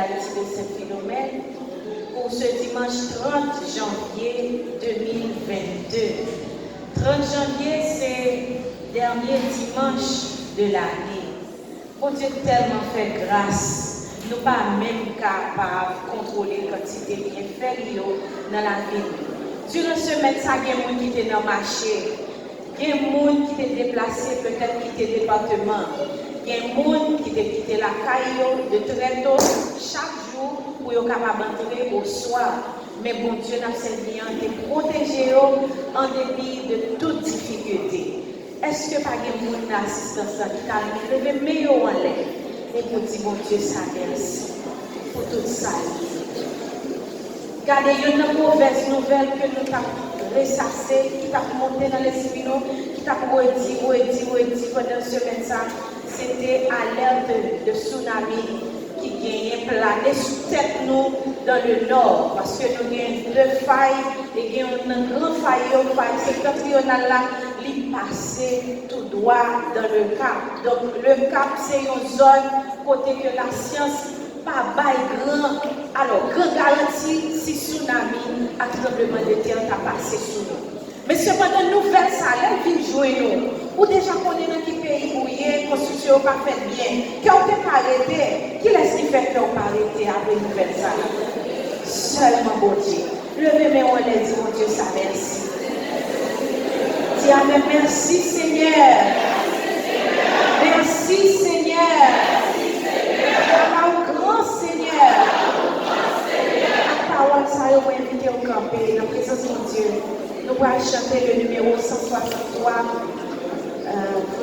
d'Haïti de Saint-Philomène pour ce dimanche 30 janvier 2022. 30 janvier, c'est le dernier dimanche de l'année. Bon Dieu tellement fait grâce, nous pas même capables de contrôler la quantité de bienfaits dans la vie. Durant ce semaine, il y a des gens qui étaient dans le marché, il y a des gens qui étaient déplacés, peut-être quitté le département. Il y a des gens qui ont quitté la caillou de très tôt, chaque jour, pour être capable d'entrer au soir. Mais bon Dieu n'a servi de protéger en dépit de toute difficulté. Est-ce que pas de monde d'assistance qui t'a levé meilleur en l'air et pour dire bon Dieu ça merci pour tout ça. Regardez, il y a une mauvaise nouvelle que nous avons ressassée, qui t'a monté dans l'esprit, qui t'a redit pendant ce semaine. C'était alerte de tsunami qui gagnait plané sous tête nous dans le nord. Parce que nous avons deux failles et nous avons une grande faille septentrionale là, qui passait tout droit dans le cap. Donc le cap, c'est une zone côté que la science pas bail grand. Alors, grand garantie si tsunami à tremblement de terre a passé sous nous. Mais cependant, nouvelle salaire vient jouer nous. Ou déjà connaît dans quel pays où il y a construction pas fait bien. Quand on pas arrêté, qui est-ce qui fait qu'on pas arrêté après nouvelle salaire? Seulement bon Dieu. Levez mes mains et dis mon Dieu, ça merci. Dis Amen, merci Seigneur. Merci Seigneur. Grand Seigneur. La parole, ça va inviter au camper, dans la présence de Dieu. Nous allons chanter le numéro 163.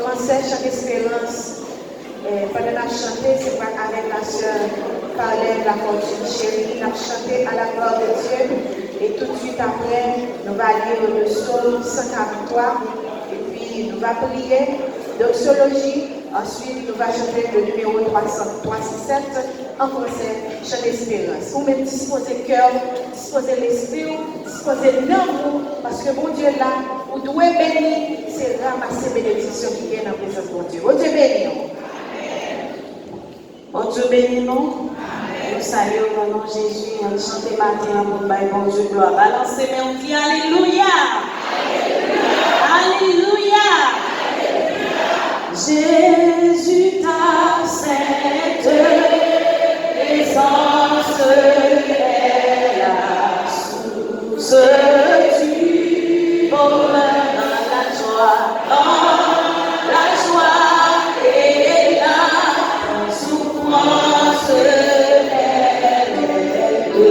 Français, chante Espérance. Pendant la chanter, c'est pas avec la sœur parlait de la fortune chérie. Nous allons chanter à la gloire de Dieu. Et tout de suite après, nous allons lire le psaume 143. Et puis, nous allons prier doxologie. Ensuite, nous allons chanter le numéro 367 en français, chante Espérance. Vous même disposez le cœur, disposez l'esprit, disposez l'amour, parce que mon Dieu là, vous devez bénir, c'est ramasser bénédiction qui vient dans la présence de mon Dieu. Mon Dieu béni. Mon Dieu béni nous. Nous saluons au nom de Jésus. On chante matin pour bailler bon Dieu gloire. Balancez, mais on dit Alléluia. Alléluia. Jésus t'accepte, présence est la source du bonheur dans la joie et la souffrance est le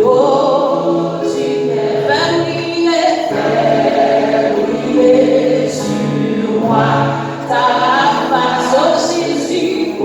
repos du faire briller sur moi ta face, oh Jésus,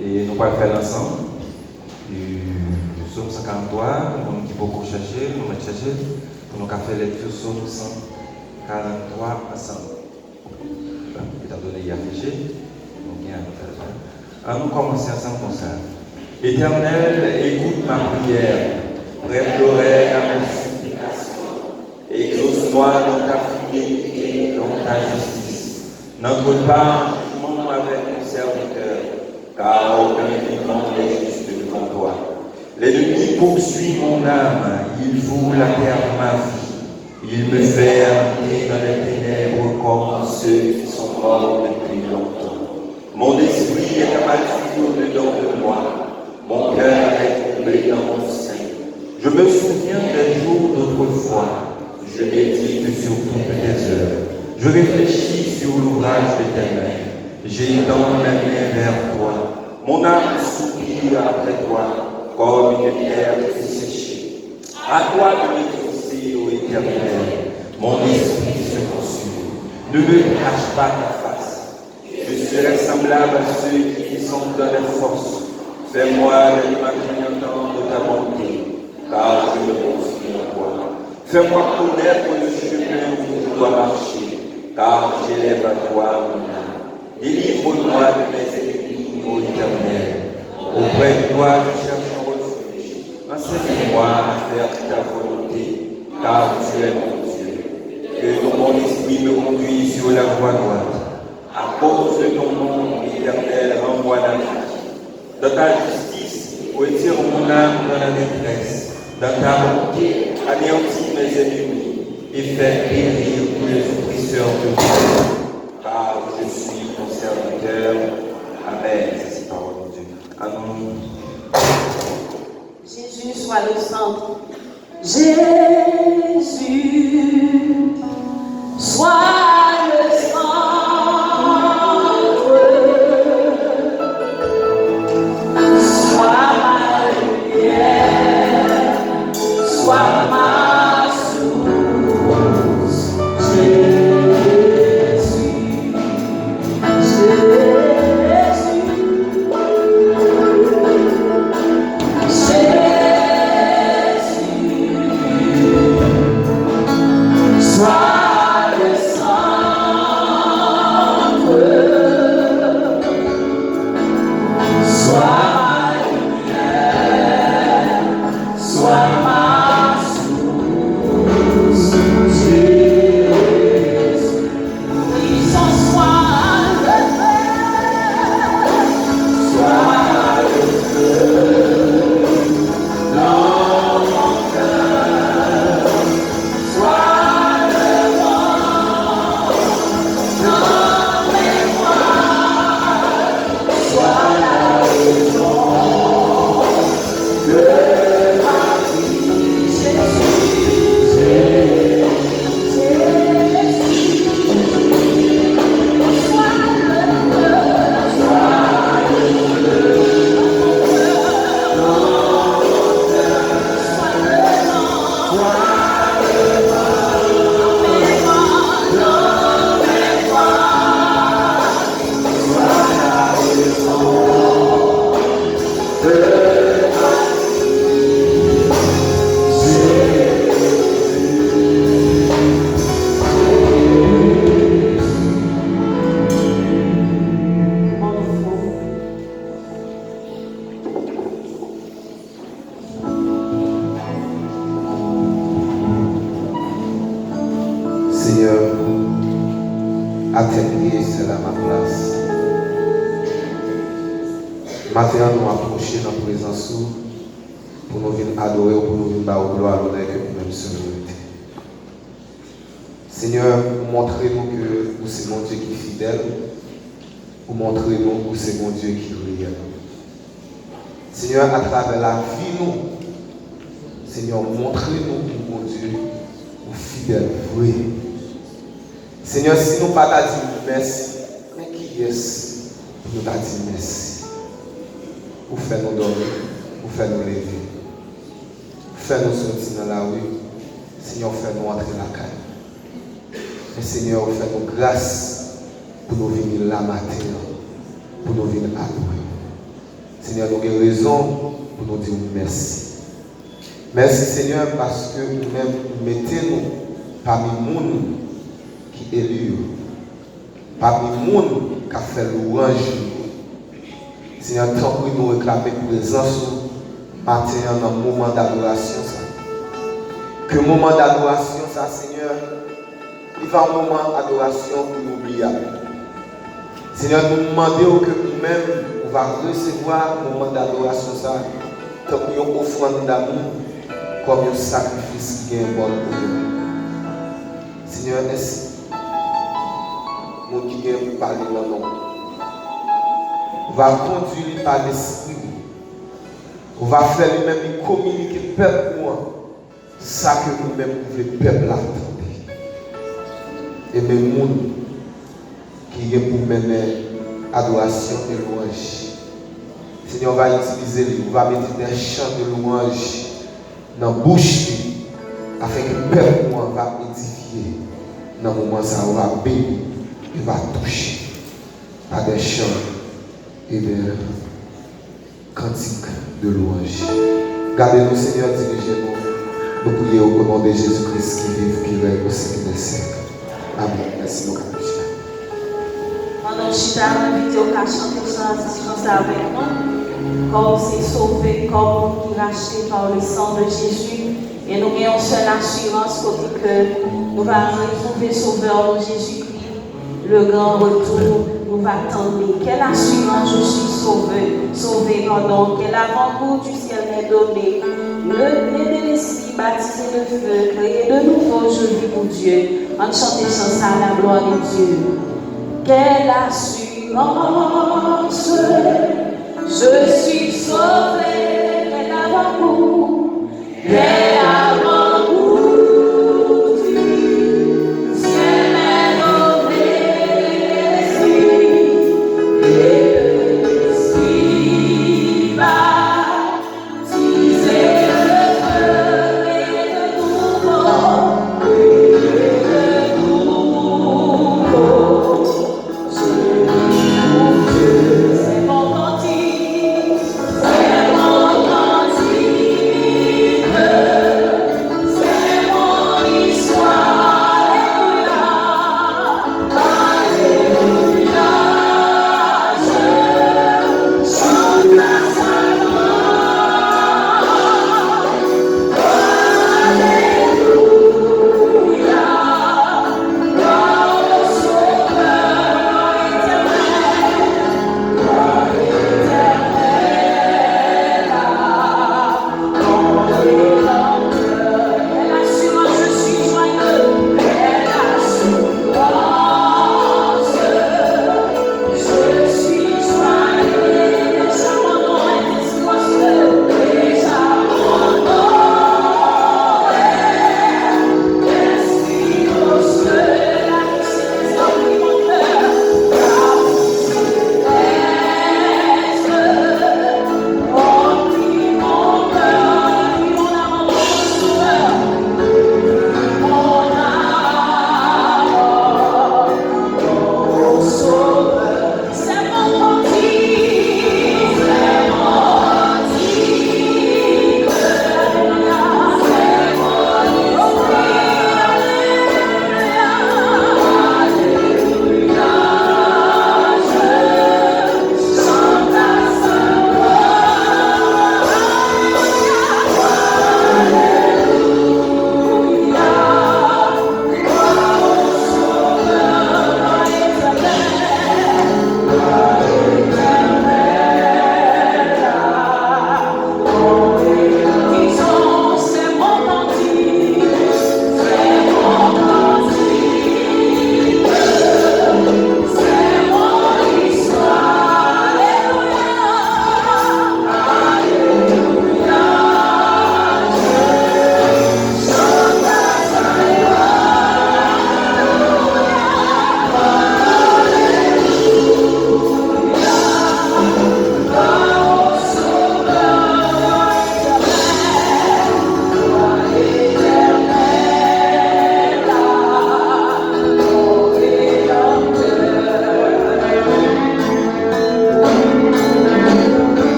Et nous allons faire ensemble. Nous sommes 53, nous qui beaucoup chercher, nous allons chercher, pour nous faire lecture Somme 143 ensemble. Étant donné qu'il y a affiché, donc il y a un autre. Alors nous commençons ensemble comme ça. Éternel, écoute ma prière, prête l'oreille à mes supplications, exauce-moi dans ta fidélité et dans ta justice. N'entre pas en jugement avec mon serviteur, car aucun vivant n'est juste devant toi. L'ennemi poursuit mon âme, il foule la terre de ma vie. Il me fait habiter dans les ténèbres comme ceux qui sont morts depuis longtemps. Mon esprit est abattu au-dedans de moi, mon cœur est troublé dans mon sein. Je me souviens des jours d'autrefois, je médite sur toutes tes œuvres. Je réfléchis sur l'ouvrage de tes mains. J'étends la main vers toi. Mon âme soupire après toi, comme une terre desséchée. À toi de m'exaucer, ô Éternel, mon esprit se consume. Ne me cache pas ta face. Je serai semblable à ceux qui sont dans les forces. Fais-moi l'imaginer entendre ta bonté, car je me confie en toi. Fais-moi connaître le chemin où je dois marcher, car j'élève à toi mon âme. Délivre-moi de mes ennemis, ô Éternel. Auprès de toi, je cherche un refuge. Enseigne-moi à faire ta volonté, car tu es mon Dieu. Que mon esprit me conduise sur la voie droite. À cause de ton nom, Éternel, rends-moi la vie. Dans ta justice, retire mon âme dans la détresse. Dans ta bonté, anéantis mes ennemis et fais périr tous les oppresseurs de Dieu. Car je suis ton serviteur. Amen. C'est la parole de Dieu. Amen. Jésus soit le centre. Jésus soit le centre. Sois ma lumière, sois ma source. Jésus, sois le centre, sois ma lumière, sois ma source, Jésus, qui sans soin le fait, sois le feu dans mon cœur, sois le vent dans mes voiles, sois la raison de ma vie, Jésus, Jésus, sois le feu, sois le feu dans mon cœur, sois le vent, sois le vent dans mes voiles, sois la raison de ma vie, Seigneur, à tes prières, c'est là ma place. Maintenant, nous approchons dans la présence pour nous venir adorer, pour nous venir faire gloire, l'honneur que nous-mêmes sommes mérités. Seigneur, montrez-nous que vous c'est mon Dieu qui est fidèle, ou montrez-nous que c'est mon Dieu qui est réel. Seigneur, à travers la vie, nous, Seigneur, montrez-nous que mon Dieu est fidèle, vrai. Seigneur, si nous ne pas dit merci, mais qui est-ce pour nous dire merci? Pour faire nous dormir, pour faire nous lever, pour faire nous sortir dans la rue, Seigneur, fais-nous entrer dans la caille. Mais Seigneur, fais-nous grâce pour nous venir là matin, pour nous venir adorer. Seigneur, nous avons raison pour nous dire merci. Merci Seigneur parce que nous-mêmes mettez-nous parmi les gens qui élus, parmi les gens qui ont fait louange. Seigneur, tant que nous réclamons présence matin dans le moment d'adoration. Que le moment d'adoration, ça Seigneur, il va un moment d'adoration inoubliable. Seigneur, nous demandons que nous-mêmes, on va recevoir le moment d'adoration, ça, tant que nous offrande d'amour, comme un sacrifice qui est bon pour nous. Seigneur, merci. Nous qui viens parler dans le nom. On va conduire par l'esprit. On va faire lui-même communiquer peuple moi. Ça que nous-mêmes pouvons peuple attendre. Et même nous qui est pour mener adoration et louange. Seigneur, on va utiliser lui, on va mettre des chants de louange dans la bouche afin que le peuple moi va édifier. Dans le moment où ça va bénir et va toucher à des chants et des cantiques de louange. Gardez-nous, Seigneur, dirigez-nous. Nous prions au nom de Jésus-Christ qui vive, qui règne au siècle des siècles. Amen. Merci beaucoup. Pendant que je invité au cas chanter ça avec nous, comme c'est sauvé, comme qui est racheté par le sang de Jésus. Et nous avons seule assurance côté que nous allons retrouver Sauveur Jésus-Christ. Le grand retour nous va attendre. Quelle assurance, je suis sauvé, pardon. Quel avant-goût du ciel m'est donné. Le blé de l'esprit, baptisé de feu, créé de nouveau, je vis pour Dieu. En chantant ça à la gloire de Dieu. Quelle assurance, je suis sauvé, quel avant-goût, quel avant-goût du ciel m'est donné, et l'esprit baptisé de feu et de nouveau. C'est mon cantique.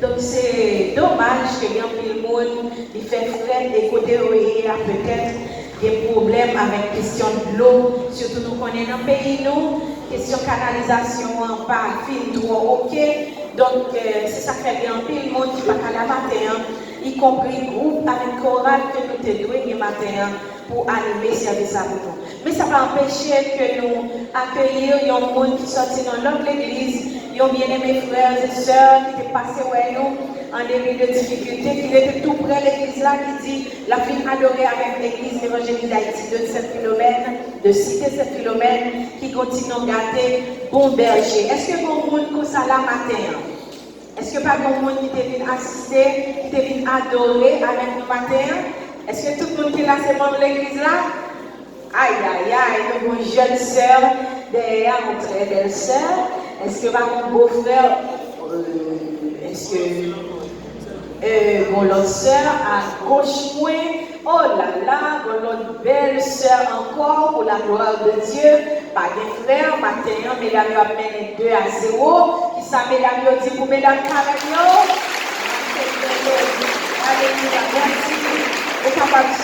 Donc c'est dommage que bien le monde il fait frère et côté peut-être des problèmes avec question de l'eau, surtout nous connaissons dans le pays nous, question canalisation pas fin trop ok. Donc c'est ça fait bien le monde qui va à la matin, y compris groupe avec chorale que nous te doué le matin pour animer service à vous. Mais ça va empêcher que nous accueillir les gens qui sont dans notre église, les bien-aimés frères et sœurs qui étaient passés avec nous en début de difficulté, qui étaient tout près de l'église là, qui dit la fille adorée avec l'église évangélique d'Haïti de Saint-Philomène, de Cité Saint-Philomène, qui continue à gâter bon berger. Est-ce que bon monde comme ça là matin? Est-ce que pas bon monde qui est venu assister, qui est venu adorer avec nous matin? Est-ce que tout le monde qui est là, c'est membre de l'église là? Aïe, aïe, aïe, nos jeunes sœurs, derrière mon très belle sœur. Est-ce que mon beau-frère, est-ce que mon l'autre sœur à gauche moi? Oh là là, mon l'autre belle sœur encore pour la gloire de Dieu. Pas de frère, matin, mesdames, vous amènent 2-0. Qui ça, mesdames, dit pour mesdames, Caragno? Alléluia, merci. Vous êtes capables de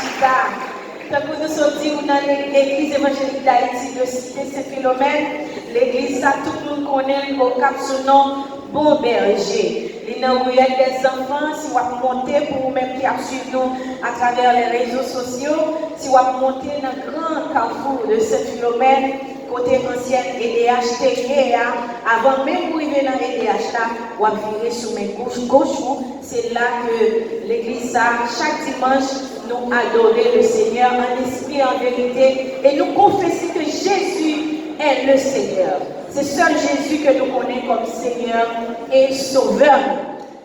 quand nous sommes dit dans l'église évangélique d'Haïti de Cité Saint-Philomène, l'église, ça tout le monde connaît au cap son nom, Bon Berger. L'inaugural des enfants, si vous montez pour vous-même qui suivez nous à travers les réseaux sociaux, si vous montez dans le grand carrefour de Saint-Philomène, côté ancienne EDH Terrier, avant même de arriver dans EDH là, vous virez sur mes gauche, c'est là que l'église, chaque dimanche, nous adorer le Seigneur en esprit et en vérité et nous confesser que Jésus est le Seigneur. C'est seul Jésus que nous connaissons comme Seigneur et Sauveur.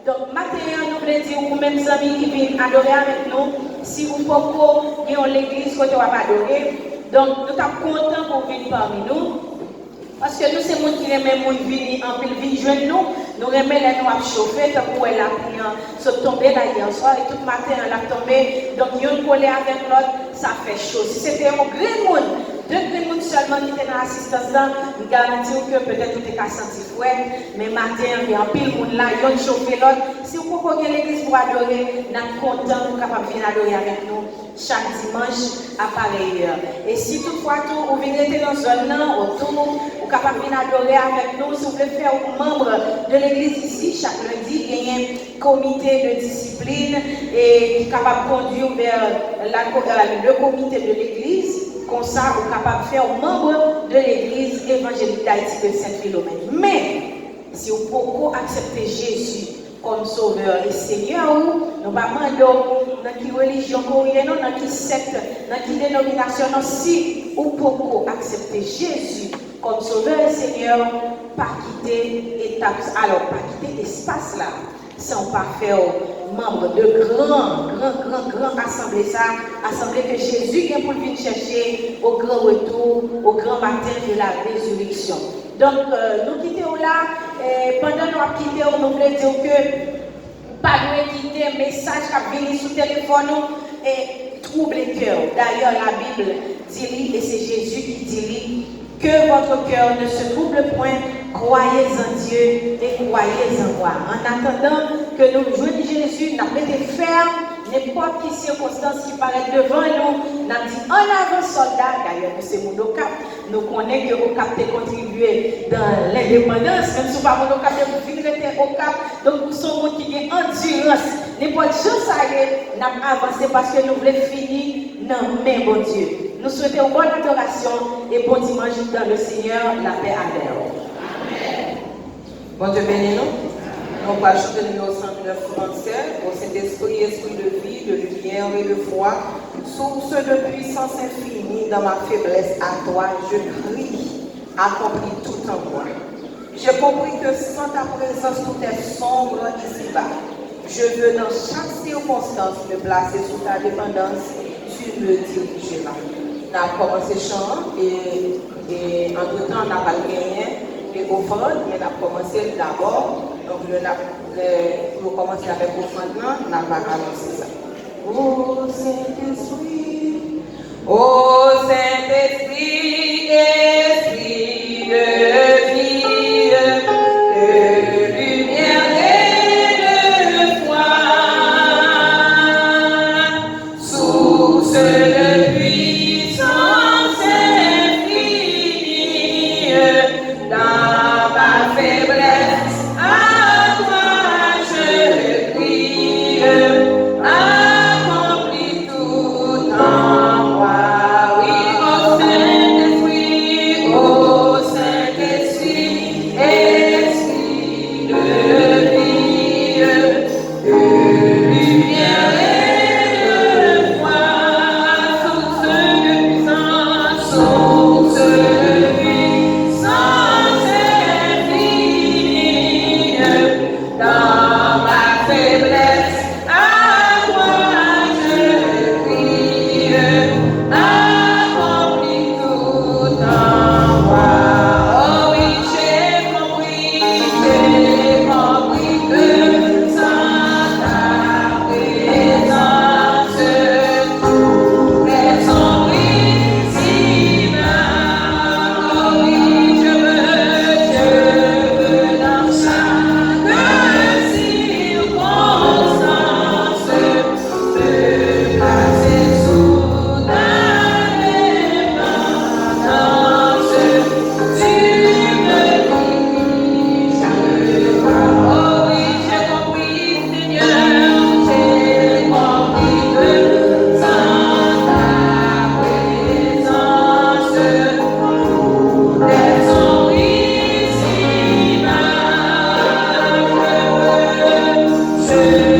Donc, maintenant, nous voulons dire aux mêmes amis qui viennent adorer avec nous, si vous pouvez aller à l'église, vous va adorer. Donc, nous sommes contents pour venir parmi nous. Parce que nous, c'est les gens qui aiment venir en pile vie joindre nous. Nous aimons les nous chauffer, tant pour elle a tombé là hier soir et tout matin elle a tombé. Donc, nous collé avec l'autre, ça fait chaud. Si c'était un grand monde, deux grands monde seulement qui étaient dans l'assistance là, nous garantissons que peut-être tout est qu'à sentir fouet. Mais matin, il y a un pile monde là, ils ont chauffé l'autre. Si vous pouvez aller à l'église pour adorer, nous sommes contents, nous sommes capables de venir adorer avec nous chaque dimanche à pareille heure. Et si toutefois vous venez dans une zone là, autour, vous capable de adorer avec nous, si vous voulez faire membre de l'église ici, chaque lundi, il y a un comité de discipline et qui est capable de conduire vers le comité de l'église. Comme ça, vous êtes capable de faire membre de l'église évangélique d'Haïti de Saint-Philomène. Mais, si vous pouvez accepter Jésus comme sauveur et Seigneur, nous ne pas demander dans quelle religion, dans quelle secte, dans quelle dénomination, si vous pouvez accepter Jésus comme sauveur et Seigneur, pas quitter étape, alors pas quitter espace là, sans pas faire membre de grand assemblée que Jésus vient pour venir chercher au grand retour, au grand matin de la résurrection. Donc, nous quittons là, et pendant que nous quittons, nous voulons dire que pas de quitter un message qui vient sur le téléphone et trouble le cœur. D'ailleurs, la Bible dit, et c'est Jésus qui dit, que votre cœur ne se trouble point, croyez en Dieu et croyez en moi. En attendant que nous joignions Jésus, nous avons été fermes, n'importe quelle circonstance qui paraît devant nous, nous avons dit en avant soldat, d'ailleurs c'est mon cap, nous connaissons que le cap a contribué dans l'indépendance, même si nous ne sommes pas au cap, donc nous sommes qui ont endurance. N'importe chose ça y est, nous avons avancé parce que nous voulons finir dans le même bon Dieu. Nous souhaitons une bonne adoration et bon dimanche dans le Seigneur, la paix à l'heure. Amen. Bon Dieu bénis nous. On va ajouter le numéro 109 français, au Saint-Esprit, esprit de vie, de lumière et de foi, source de puissance infinie dans ma faiblesse à toi, je crie, accomplis tout en moi. J'ai compris que sans ta présence, tout est sombre ici-bas. Je veux dans chaque circonstance me placer sous ta dépendance, tu me dirigeras. On a commencé le chant et entre-temps on n'a pas gagné les offrandes, mais on a commencé d'abord. Donc pour commencer avec l'offrande, on n'a pas annoncé ça. Ô Saint-Esprit, esprit de vie, de lumière et de Every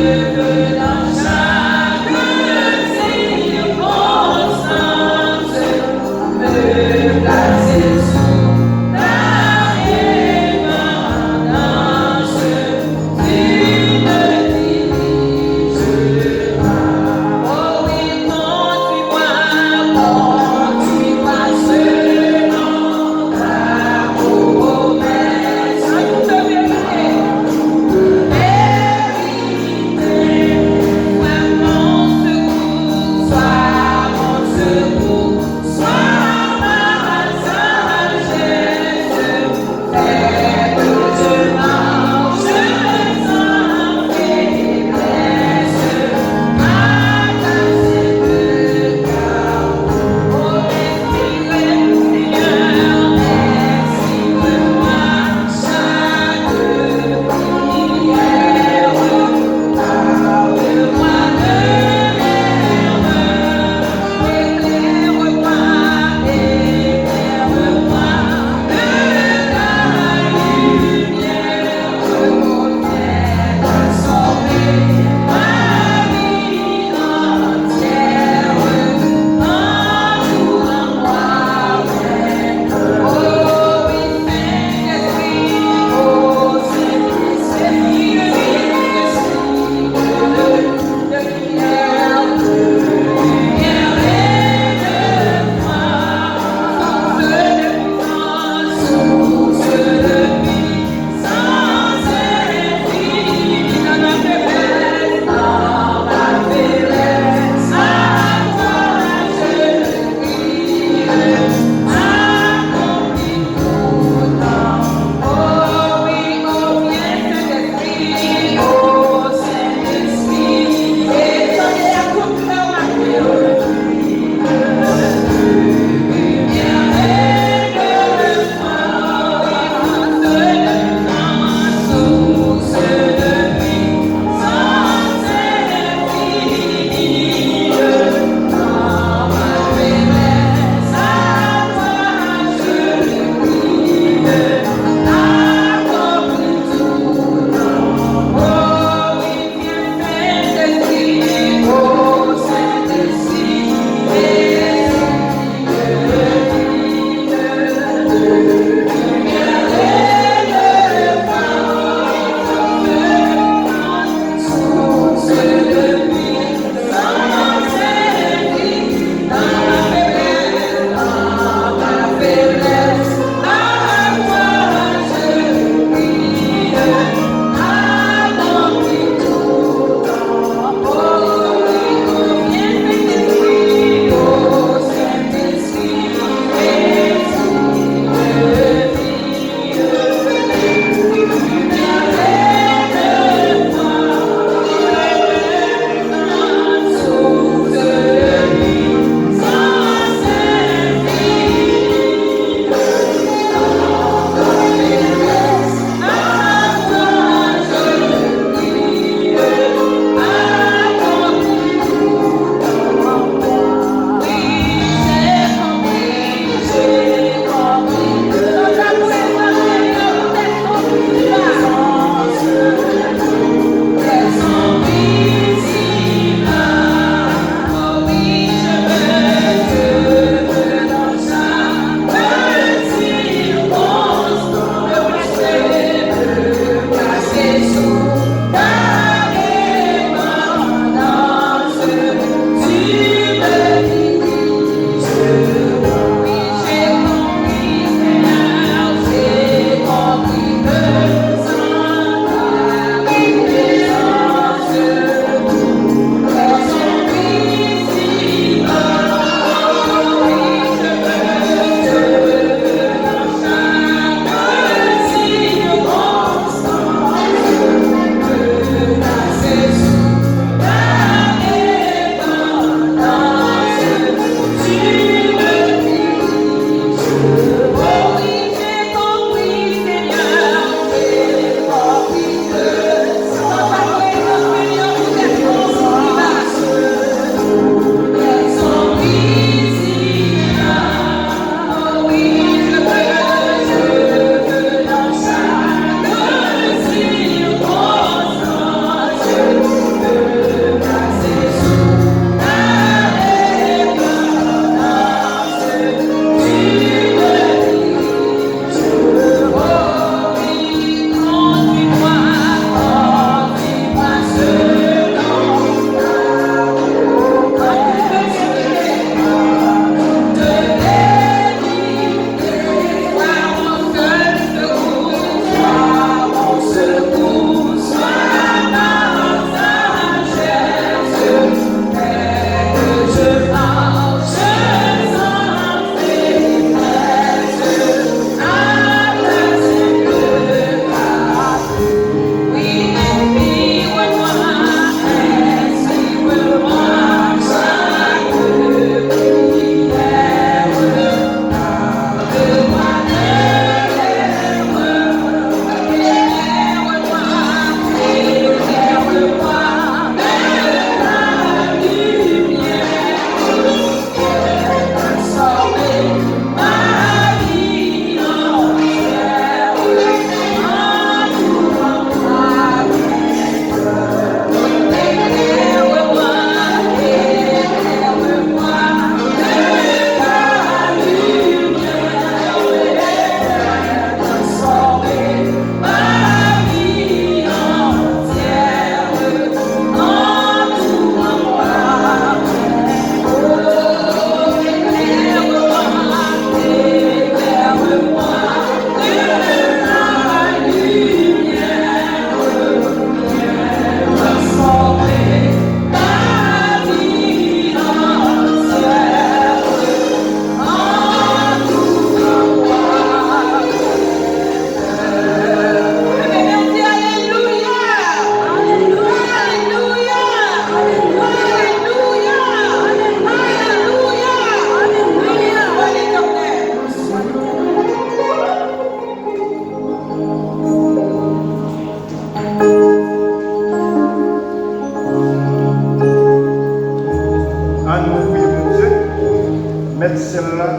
ciel-là,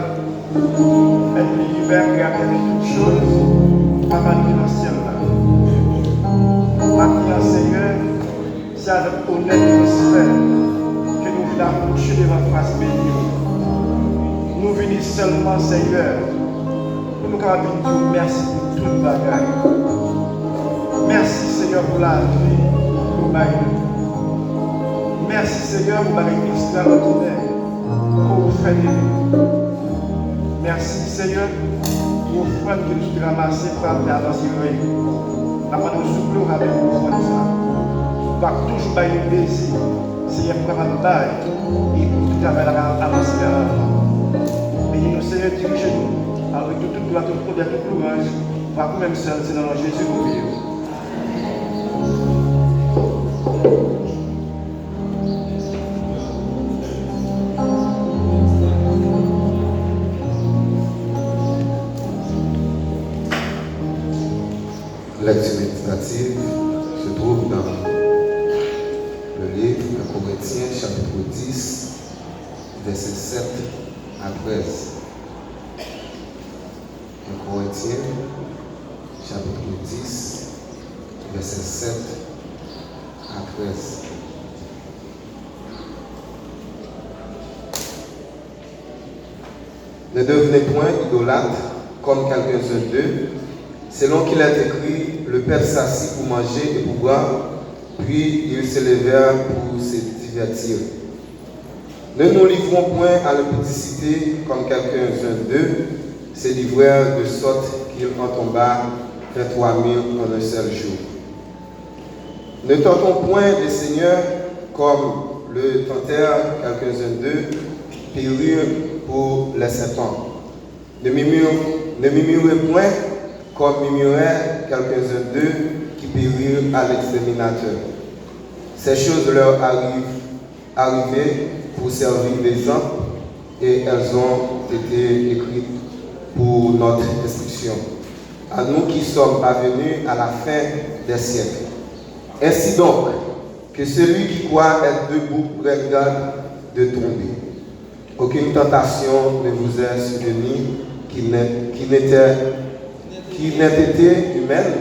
et l'univers créateur de toutes choses, papa nous dans le ciel-là. Maintenant, Seigneur, c'est avec honneur et respect que nous venons approcher de votre face bénie. Nous venons seulement, Seigneur, pour nous dire merci pour toute bagaille. Merci, Seigneur, pour la vie, pour nous. Merci, Seigneur, pour la vie extraordinaire que vous faites de nous. Merci, Seigneur, pour l'offrande que nous avons ramassée par la danse. La main nous souple avec vous, ça. Nous avons toujours eu un désir, Seigneur, pour avoir une baille et pour tout avoir avancé vers l'avant. Bénis-nous, Seigneur, dirigez-nous avec toute gloire, toute honneur, toute louange. Par vous-même seul, c'est dans le nom de Jésus nous vivons. Lecture méditative se trouve dans le livre de Corinthiens, chapitre 10, versets 7 à 13. Corinthiens, chapitre 10, versets 7 à 13. Ne devenez point idolâtres comme quelques-uns d'eux, selon qu'il est écrit, le Père s'assit pour manger et pour boire, puis ils se levèrent pour se divertir. Ne nous livrons point à l'impudicité comme quelques-uns d'eux se livrèrent de sorte qu'il en tomba 23 000 en un seul jour. Ne tentons point le Seigneur comme le tentèrent quelques-uns d'eux, périrent pour les 7 ans. Ne murmurez point comme murmuraient quelques-uns d'eux qui périrent à l'exterminateur. Ces choses leur arrivées pour servir d'exemple et elles ont été écrites pour notre instruction, à nous qui sommes parvenus à la fin des siècles. Ainsi donc, que celui qui croit être debout prenne garde de tomber. Aucune tentation ne vous est survenue qui n'ait été humaine,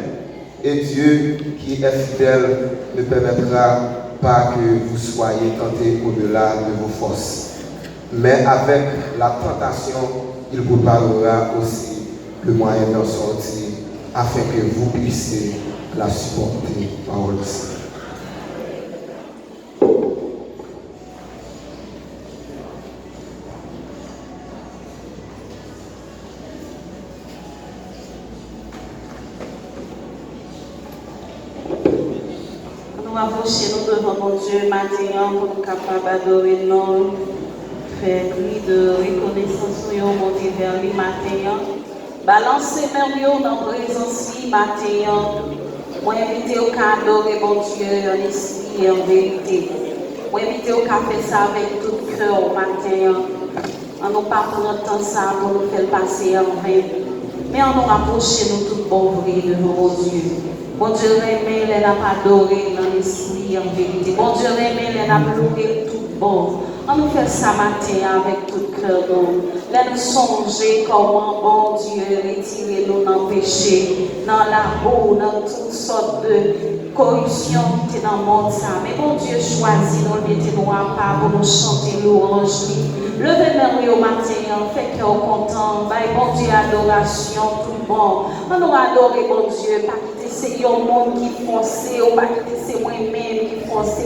et Dieu qui est fidèle ne permettra pas que vous soyez tentés au-delà de vos forces. Mais avec la tentation, il vous parlera aussi le moyen d'en sortir, afin que vous puissiez la supporter. Parole du Seigneur. Nous approchons nous devant mon Dieu maintenant pour nous capables d'adorer nous, faire cri de reconnaissance mon Dieu vers lui matin. Balancer même dans la présence lui matin. Moi inviter au cadeau de mon Dieu en esprit et en vérité. Moi inviter au café ça avec tout cœur au matin. On nous pas prendre temps ça pour nous faire passer en vain. Mais on nous rapprocher nous tout bon vrai devant mon Dieu. Mon Dieu aimé, les n'a pas adoré dans l'esprit en vérité. Mon Dieu aimé, les n'a loué tout bon. On nous fait ça matin avec tout cœur. Là nous songer comment, bon Dieu, retirer nous dans le péché, dans la boue, dans toutes sortes de corruption qui est dans le monde. Mais bon Dieu choisit nous, mettez-nous à part pour nous chanter louange. Levez-nous au matin, fait cœur content, bon Dieu, adoration, tout bon. On nous adore, bon Dieu, pas c'est un monde qui fonce, ou pas c'est moi-même qui fonce,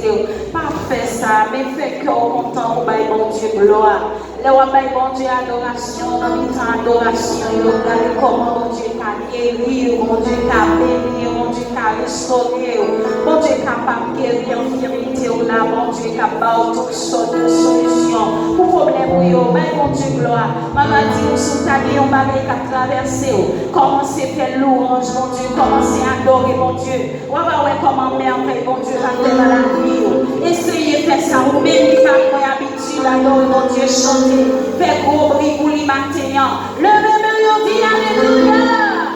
pas faire ça, mais fait cœur content, ou bon Dieu, gloire. Là, on va bon Dieu, adoration, dans le temps adoration, regardez comment mon Dieu t'a guéri, mon Dieu t'a béni, mon Dieu t'a restauré, mon Dieu est capable de guérir l'infirmité, là, mon Dieu est capable de toutes sortes de solutions pour problème, mon Dieu, gloire. Maman dit, sous ta vie, on va traverser, commencez à faire louange, mon Dieu, commencez à adorer, mon Dieu. On va voir comment merveille, mon Dieu, va faire dans la vie. Essayez de faire ça, ou même qui n'a pas habitude d'adorer, mon Dieu, chanter. Fais gros bruit pour les matins. Levez-moi, dit Alléluia.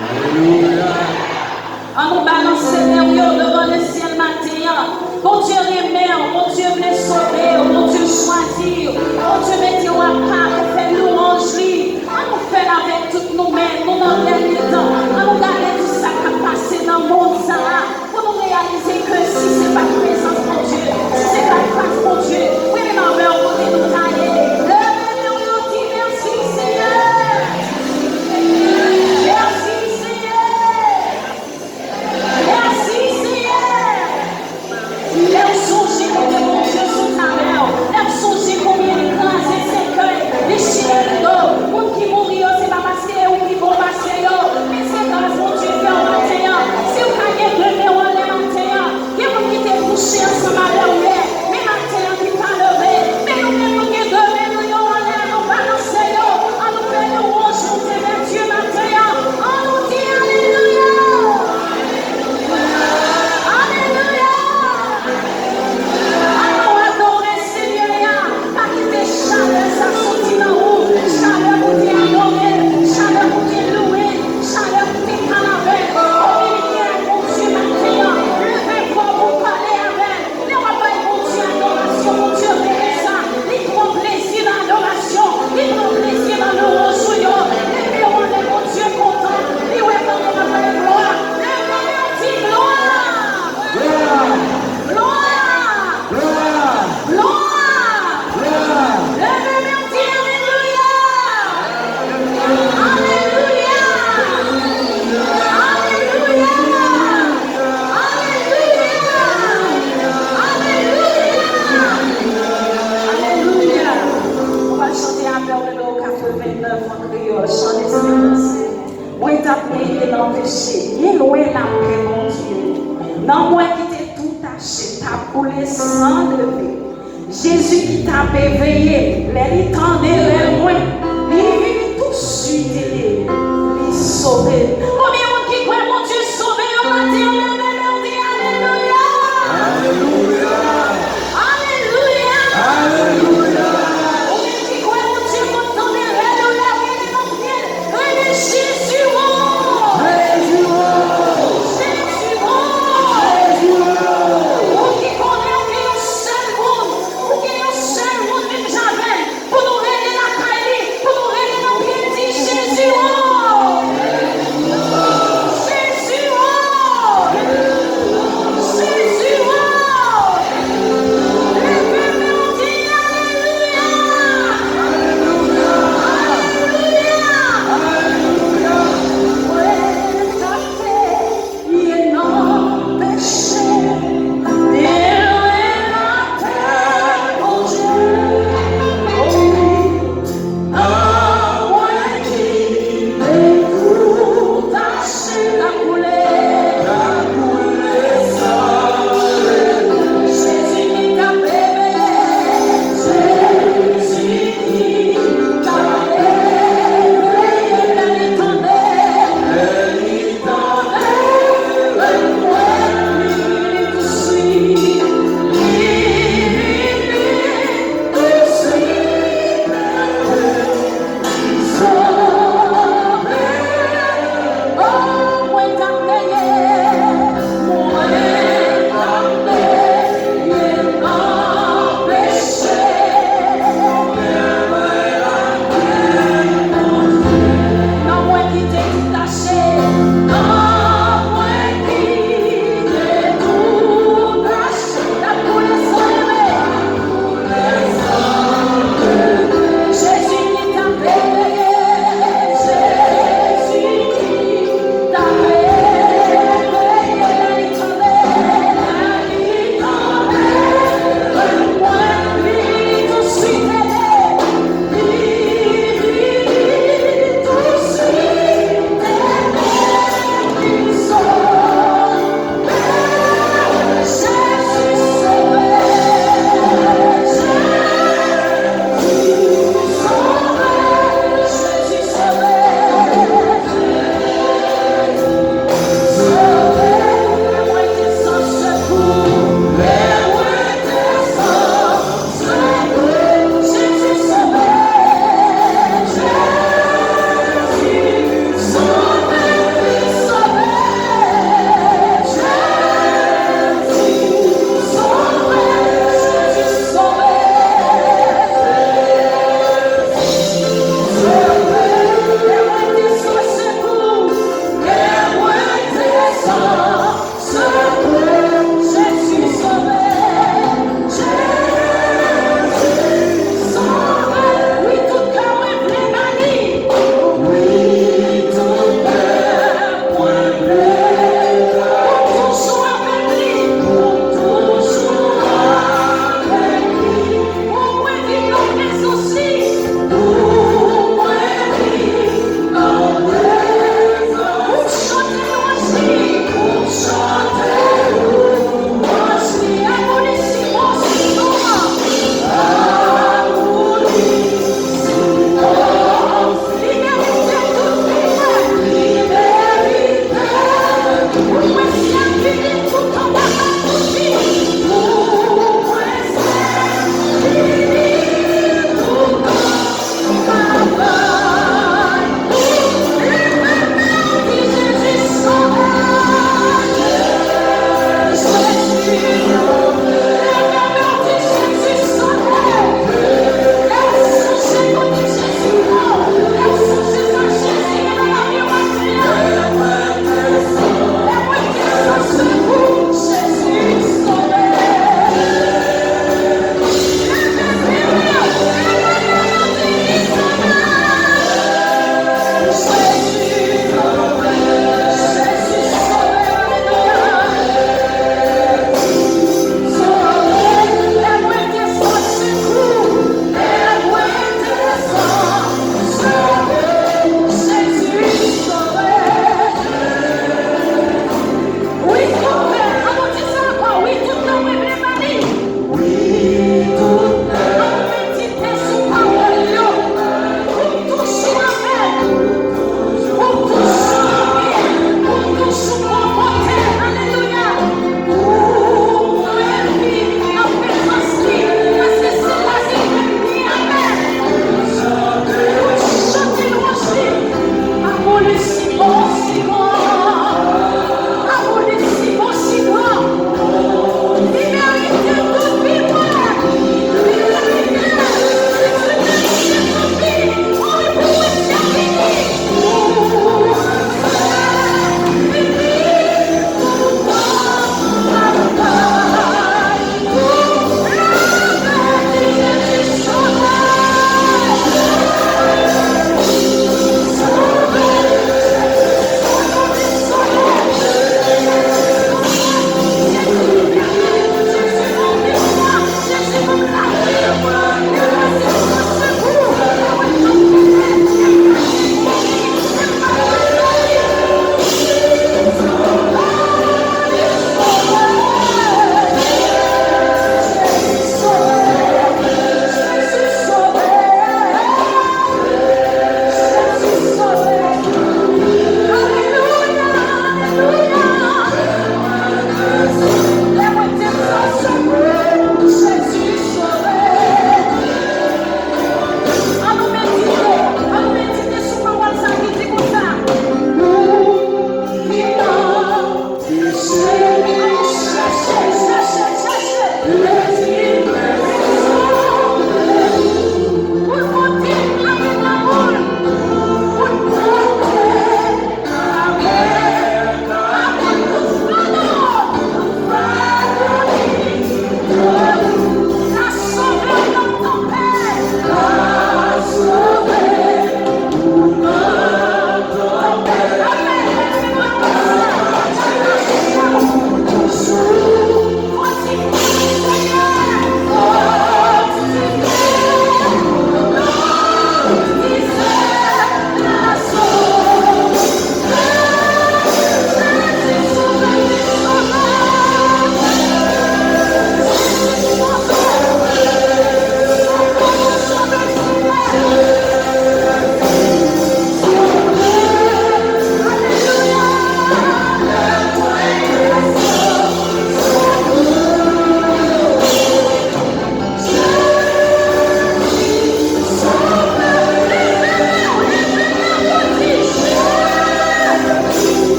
Alléluia. On nous balance devant le ciel matin. Bon Dieu remet, bon Dieu veut sauver, bon Dieu choisir, bon Dieu mettez-vous à part, fait louange t'a coulé sans lever. Jésus qui t'a éveillé, les tendait les loin, il vit tout de suite et il sauver. Combien de monde qui croit mon Dieu sauver, on va dire Alléluia. Alléluia. Alléluia. Alléluia. Combien qui croit mon Dieu, mon Dieu, Alléluia. Regardez Jésus, Jésus. Jésus,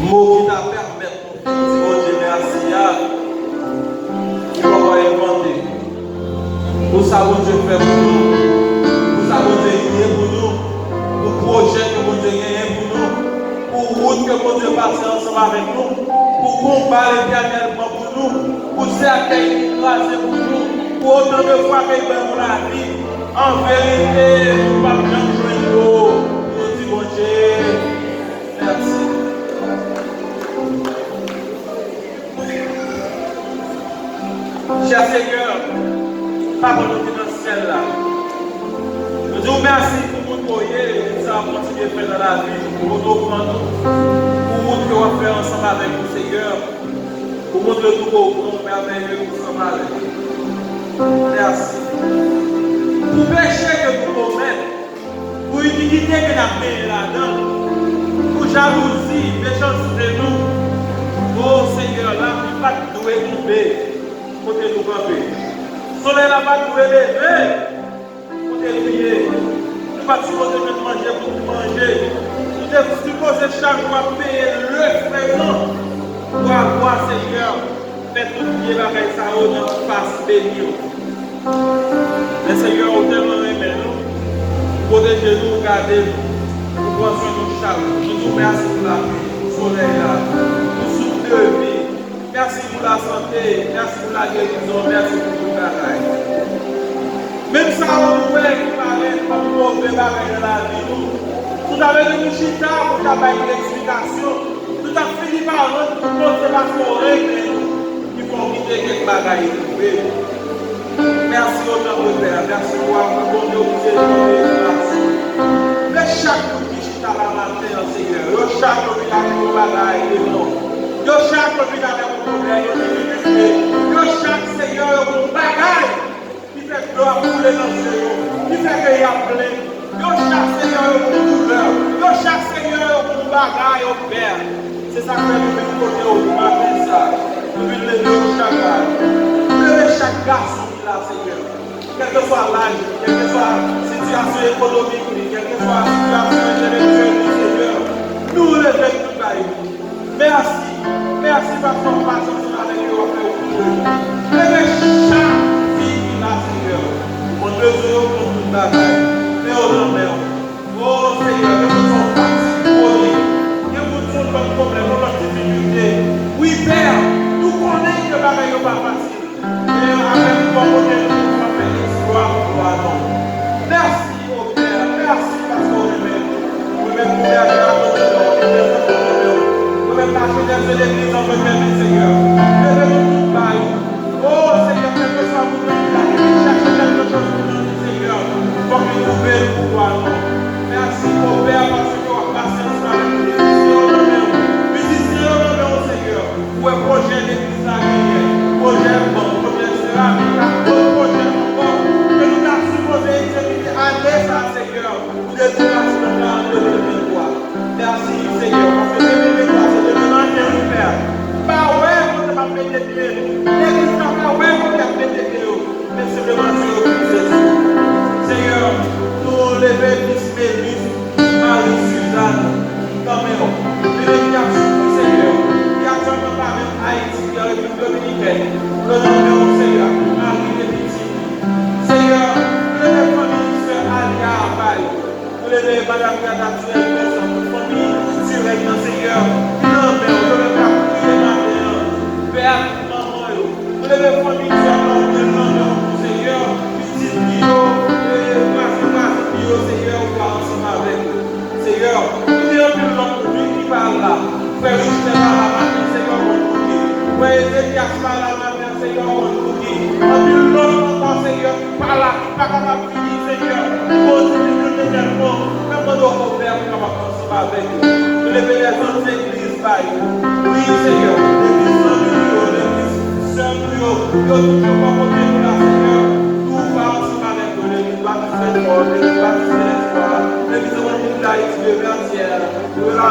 Mot qui t'a permis de mon Dieu, merci. Tu vas pas inventer. Pour ça, mon Dieu fait pour nous. Pour ça, mon Dieu est pour nous. Pour projet que mon Dieu gagne pour nous. Pour route que mon Dieu passe ensemble avec nous. Pour combat éternellement pour nous. Pour cercueil écrasé pour nous. Pour autant de fois qu'il va pour la vie. En vérité, nous ne pouvons pas jouer l'eau. Nous disons, mon Dieu, merci. Cher Seigneur, parole dans le ciel là. Je vous remercie pour vous voyez et ça va continuer à faire dans la vie, pour nous prendre, pour vous que on faire ensemble avec vous, Seigneur, pour vous le nouveau merveilleux ensemble avec vous. Merci. Pour péché que vous commettez, pour l'iniquité que nous avons fait là-dedans, pour jalousie, méchanceté de nous, oh Seigneur, là, nous ne pas tomber. Côté nous camper. Soleil n'a pas nous élever. Côté prier. Nous pas supposé de manger pour nous manger. Nous devons supposer chaque mois payer le présent pour avoir Seigneur. Faites tout prier la veille ça au nom face béni. Le Seigneur au tellement aimé nous. Protégez-nous, gardez-nous. Nous prenons soin de nous chaque. Je vous remercie pour la vie, pour le soleil là, pour le souffle de vie. Merci pour la santé, merci pour la guérison, merci pour tout le travail. Même ça, on fait qui paraît comme mauvais barrage de la vie. Tout avec une chita, pour avoir une explication. Tout a fini par nous, pour montrer la forêt, il faut quitter quelques bagailles. Merci au nom de Père, merci pour avoir bon Dieu, vous êtes bon. Mais chaque qui chita la matin, Seigneur, chaque qui a une bagaille, yo chaque vie avec un problème, yo chaque Seigneur un bagage qui fait gloire pour les anciens, qui fait qu'il y a plein. Yo chaque Seigneur un douleur, yo chaque Seigneur un bagage au Père. C'est ça que nous venons côté au matin ça. Nous venons lever chaque âge, lever chaque garçon qui l'a Seigneur. Quel que soit l'âge, quelle que soit la situation économique, quelle que soit la situation intellectuelle, Seigneur, nous levons tout le monde. Merci. Merci parce qu'on passe avec eux au fait. Levez chaque vie qui l'a Seigneur. On besoin pour tout le bagaille. Mais au nom de oh Seigneur, que nous sommes fatigués. Que nous sommes comme problème, notre difficulté. Oui, Père, nous connaissons que le bagaille n'est pas facile. Mais avec toi, on est nous faire l'exploit pour toi. Merci au Père. Merci parce qu'on est même. Vous même pour faire la même tâcher des églises en remercie, Seigneur. Levez-nous tout bas. Oh, Seigneur, quel que soit vous, cherchez quelque chose pour nous, Seigneur. Pour que nous trouvions le pouvoir. Merci, mon Père, parce que tu as patience avec nous. Musiciens, Seigneur. Pour un projet d'église à gagner. Projet bon, projet céramique, projet encore. Que nous avons supposé exécuter à l'aise, Seigneur. Pour des situations de l'an 2023. Merci, Seigneur, parce que 2023, pas ouais, on ne va pas mettre des pieds. L'église n'a pas ouais, on ne va pas mettre des pieds. Mais c'est le Dieu qui Jésus. Seigneur, nous levons Bismélis, Marie, Suzanne, Caméron. Nous les Seigneur, qui a toujours parlé Haïti, qui a République dominicaine. Le nom de Seigneur, Marie et Petit. Seigneur, nous les familles, Sœur Alia Abaye. Nous les Madame Gadatuel, notre famille, Syrène, Seigneur. Père, maman, nous les familles, Seigneur, petite bio, Seigneur, on va ensemble avec nous. Seigneur, nous disons que l'homme qui parle là, frère Richard la matin, Seigneur, on nous frère Ézéchias par la matin, Seigneur, on nous dit, on dit l'autre Seigneur, par là, pas capable de finir, Seigneur, continue de tellement, même quand on Père, on va ensemble avec nous. Nous les les autres églises, oui, Seigneur, l'église Sœur, nous pas compter pour la Seigneur, tout va ensemble avec nous, l'église baptisée de mort, l'église baptisée d'espoir, l'église évangélique d'Haïti de Vertière, de la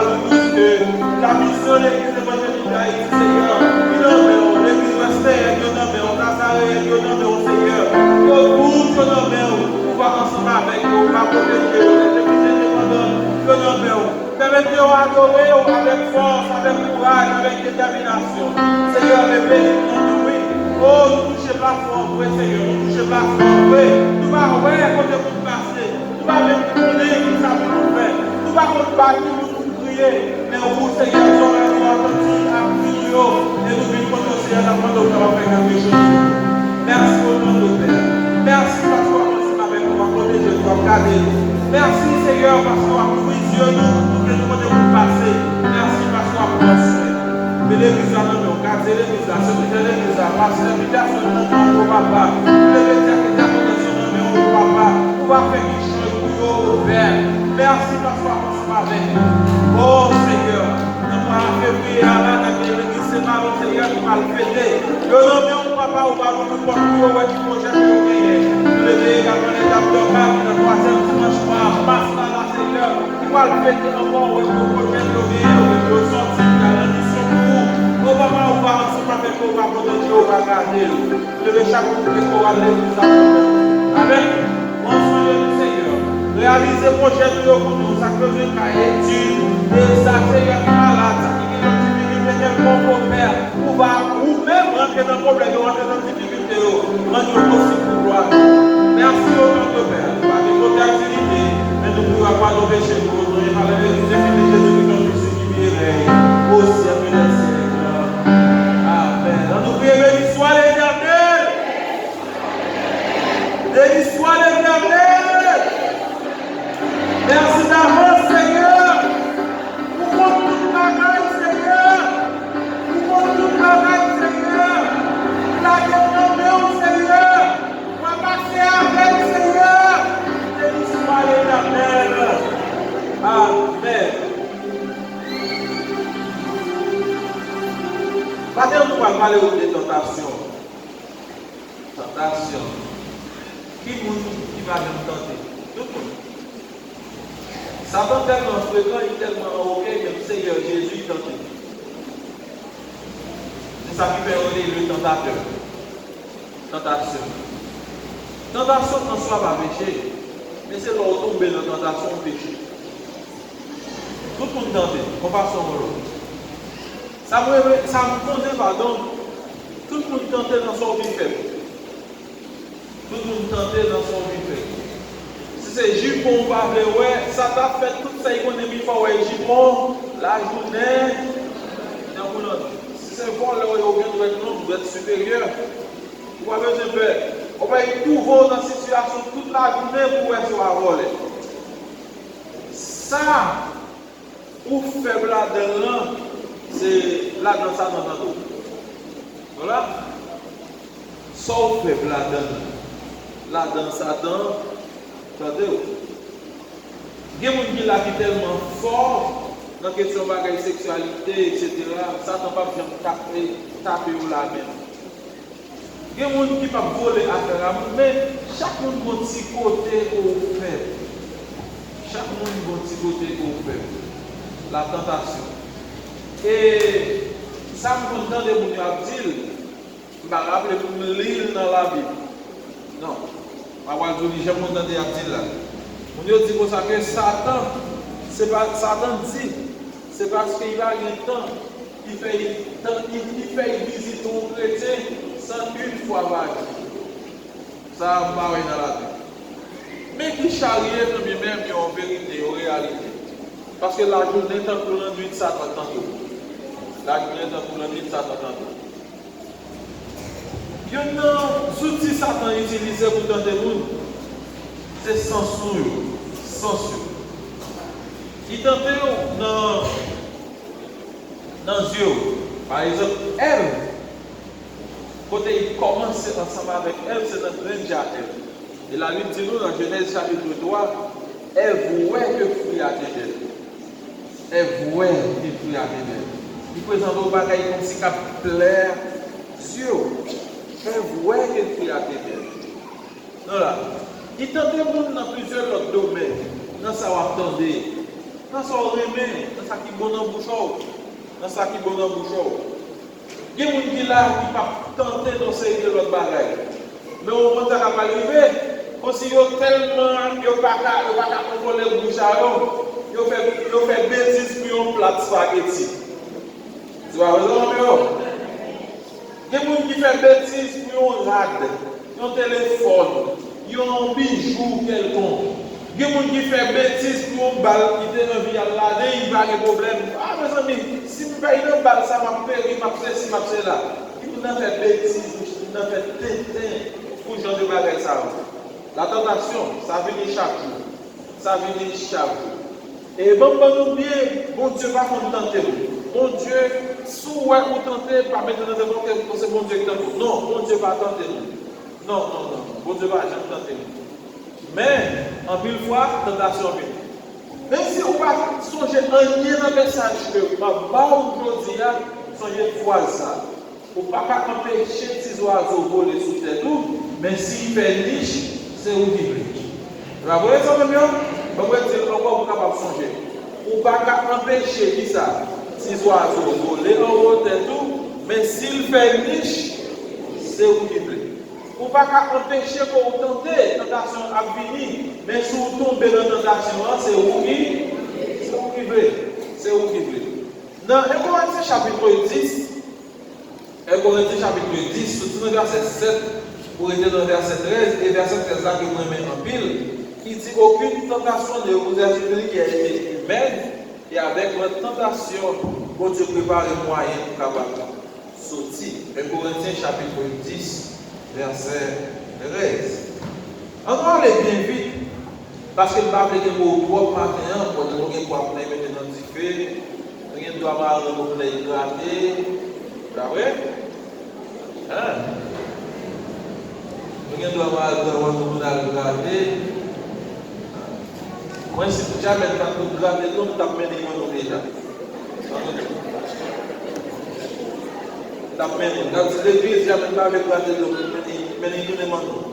mission de l'église évangélique d'Haïti, Seigneur, l'église Western, Nazareth, Seigneur, tout nous va ensemble avec nous, va protéger l'église indépendante, permettez-nous d'adorer avec force, avec avec courage, avec détermination. Seigneur, me bénis, oui. Oh, nous touchez pas fort, oui, Seigneur. Nous touchez pas fort, oui. Nous allons voir côté pour passer. Nous allons même tourner qui ça pour nous faire. Nous allons battre, nous prier. Mais vous, Seigneur, nous allons entendu à prier. Et nous venons contre le Seigneur d'apprendre de faire quelque chose. Merci au nom de Père. Merci parce qu'on a commencé avec nous, on va protéger, on va garder. Merci Seigneur parce qu'on a pris Dieu nous pour que nous puissions passer. Merci parce qu'on a pensé. Mais l'église a nommé, on garde l'église, la secrétaire de l'église, parce que l'invitation de mon papa, le métier qui est à son nom, mon papa, on va faire quelque chose pour nous faire. Merci parce qu'on a pensé avec nous. Oh Seigneur, nous allons février à la l'église, c'est ma Seigneur, nous allons fêter. Le nom de mon papa, on va nous porter au web du projet de nous le également les abdominales, le troisième dimanche soir, passe dans la Seigneur, qui va le fêter encore, où nous projet de nous sortir de la mission pour vous. Au moment où on va ensemble avec vous, on va protéger, on va garder. Le chaque jour que vous allez nous apporter. Avec, on se dit, Seigneur, réaliser le projet de nous pour nous, ça que nous avons études, et ça, Seigneur, malade, ça qui est une difficulté, quel bon père, ou même rentrer dans le problème, rentrer dans la difficulté, rendre possible pour gloire. Merci au nom de Père, par des côtés d'activité, mais nous ne pouvons pas nous pécher, nous pouvons pas les Jésus qui m'irait au ciel des siècles. Amen. Nous prions, béni soit l'Éternel. Béni soit l'Éternel. Merci d'avance, Seigneur. Pour qu'on toute la gagne, Seigneur. Pour qu'on toute la gagne, Seigneur. La guerre Seigneur. Avec Seigneur, béni soit l'Éternel. Amen. Maintenant, nous allons parler de tentation. Tentation. Qui va nous tenter? Tout le monde. Satan tellement fréquent, il est tellement ok que le Seigneur Jésus est tenté. C'est ça qui fait le tentateur. Tentation. Tentation ne soit pas péché, mais c'est là où tomber dans la tentation péché. Tout le monde tente, on passe son rôle. Ça me connaît, pardon. Tout le monde tente dans son vie faible. Tout le monde tente dans son vie faible. Si c'est jupon, on va faire, ouais, ça t'a fait toute sa économie pour ouais, jupon, la journée. Si c'est bon, là où il doit être supérieur. Vous avez besoin de faire. On va être toujours dans cette situation toute la journée pour être volé. Ça, pour faire là-dedans, c'est là-dedans ça dans tout. Voilà. Sauf faire là-dedans. Là-dedans ça dans. Attendez. Il y a des gens qui sont tellement forts dans la question de la sexualité, etc. Ça n'a pas besoin de taper la même. Il y a des gens qui peuvent voler à faire, mais chaque monde a un petit côté au fait. Chaque monde a un petit côté au fait. La tentation. Et ça me contente de mon dire, je me rappelle pour me lire dans la Bible. Non. Je vais vous dire, je me contente de dire là. On dit comme ça que Satan, c'est pas Satan dit, c'est parce qu'il a un temps, il fait visiter aux chrétiens sans une fois vague. Ça va dans la vie. Mais qui charrie lui-même, il y a en vérité, en réalité. Parce que la journée est pour l'ennui de Satan tantôt. La journée est pour l'ennui de Satan tantôt. Il y a un outil Satan utilisé pour tenter le monde. C'est censure. Censure. Il tentait dans Dieu. Par exemple, elle, quand il commence ensemble avec elle, c'est notre reine Jaël. Et la Bible dit nous dans Genèse chapitre 3, elle voulait que fruit à d'elle. Elle voulait que fruit à d'elle. Il présente au bagaille comme si qu'à plaire Dieu. Elle voulait que fruit à d'elle. Non là. Il tentait le monde dans plusieurs autres domaines. Dans ça, on attendait. Dans ça, on remet. Dans ça qui est bon en bouchon. Dans ça qui est bon en bouchon. Il y a des gens qui là qui peuvent tenter d'enseigner l'autre bagaille. Mais au moment où ça va arriver, comme si ils ont tellement, ils n'ont pas contrôler le bouche à eux, ils ont fait bêtises pour un plat de spaghetti. Soit raison, il y a des gens qui font bêtises pour un rad, un téléphone, un bijou quelconque. Il y a des gens qui font bêtises pour une balle qui est dans le vial là, il va y avoir des problèmes. Ah, mes amis, si je fais une balle, ça m'a péri, m'a fait ci, m'a fait là. Il faut faire bêtises, il faut faire tétin pour gens de bagage ça. La tentation, ça vient chaque jour. Ça vient chaque jour. Et bon, nous bien, bon Dieu va nous tenter. Bon Dieu, si vous tentez, pas mettre dans le monde que c'est bon Dieu qui tente. Non, bon Dieu va tenter nous. Non. Bon Dieu va jamais tenter nous. Mais, en pile fois, tentation vient. Même si vous ne pas songer un lien dans le message que vous aujourd'hui, songez voir ça. Vous ne pouvez pas empêcher ces oiseaux de voler sous terre, mais s'il fait niche, c'est où qui brille. Vous voyez ça, même? Vous pouvez dire encore, vous capable de songer. Vous ne pouvez pas empêcher qui ça, ces oiseaux de voler en haut de tout, mais s'il fait niche, c'est où qui brille. Vous ne pouvez pas empêcher qu'on tente, la tentation à venir, mais si vous tombez dans la tentation, c'est où qui brille. C'est où qui brille. Dans 1 Corinthiens chapitre 10, 1 Corinthiens chapitre 10, surtout dans le verset 7, pour être dans le verset 13, et verset 13 là que vous mettez en pile, qui dit aucune tentation ne vous a surpris qui a été humaine, et avec votre tentation, bon Dieu prépare les moyens pour capable sortir. 1 Corinthiens chapitre 10, verset 13. On va aller bien vite, parce que je ne vais pas appeler pour propre matin, pour nous dire quoi pour nous mettre dans le feu, rien ne doit pas nous gratter. Là, oui? Hein? Rien ne doit pas nous gratter. Moi, si tu jamais nous gratter, nous t'as mené nous déjà. T'as mené. Quand l'église jamais pas avec gratter, nous mené nous demandons.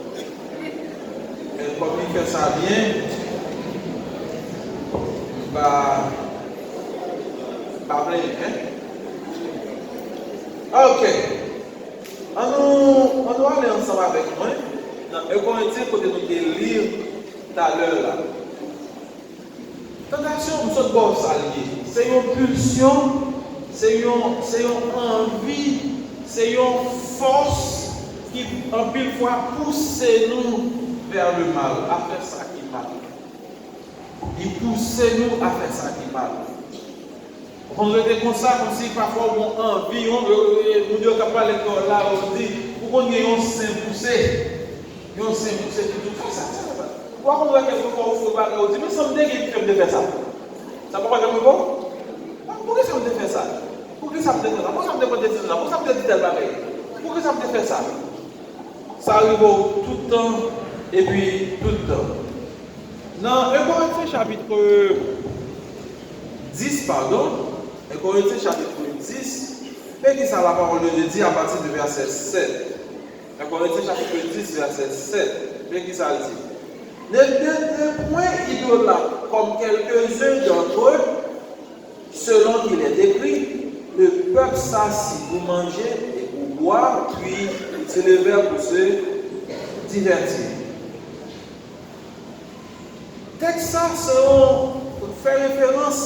Mais comme il fait ça bien, pas blâmer, hein? Ok. On doit aller ensemble avec moi. Dans 1 Corinthiens, côté nous lire tout à l'heure là. Tentation, nous sommes bon salier. C'est une pulsion, c'est une envie, c'est une force qui, en pile fois, pousse nous vers le mal, à faire ça qui mal. Il pousse nous à faire ça qui mal. On était comme ça, comme si parfois on a envie, on dit qu'on pas l'école là, on dit, pourquoi on a un sein poussé? Il y a un sein poussé qui tout fait ça. Pourquoi on voit quelquefois au football, on dit, mais ça me dit qu'il de faire ça. Ça ne peut pas être bon? Pourquoi ça me fait faire ça? Pourquoi ça me fait ça? Pourquoi ça me fait ça? Pourquoi ça me fait tel bagage? Pourquoi ça me fait ça? Ça arrive tout le temps et puis tout le temps. Dans 1 Corinthiens chapitre 10, pardon, 1 Corinthiens chapitre 10, et qui ça la parole de Dieu à partir du verset 7. 1 Corinthiens chapitre 10, verset 7, et qui ça dit? Ne devenez point idolâtres comme quelques-uns d'entre eux, selon qu'il est écrit, le peuple s'assit pour manger et pour boire, puis se lever pour se divertir. Texte ça, fait référence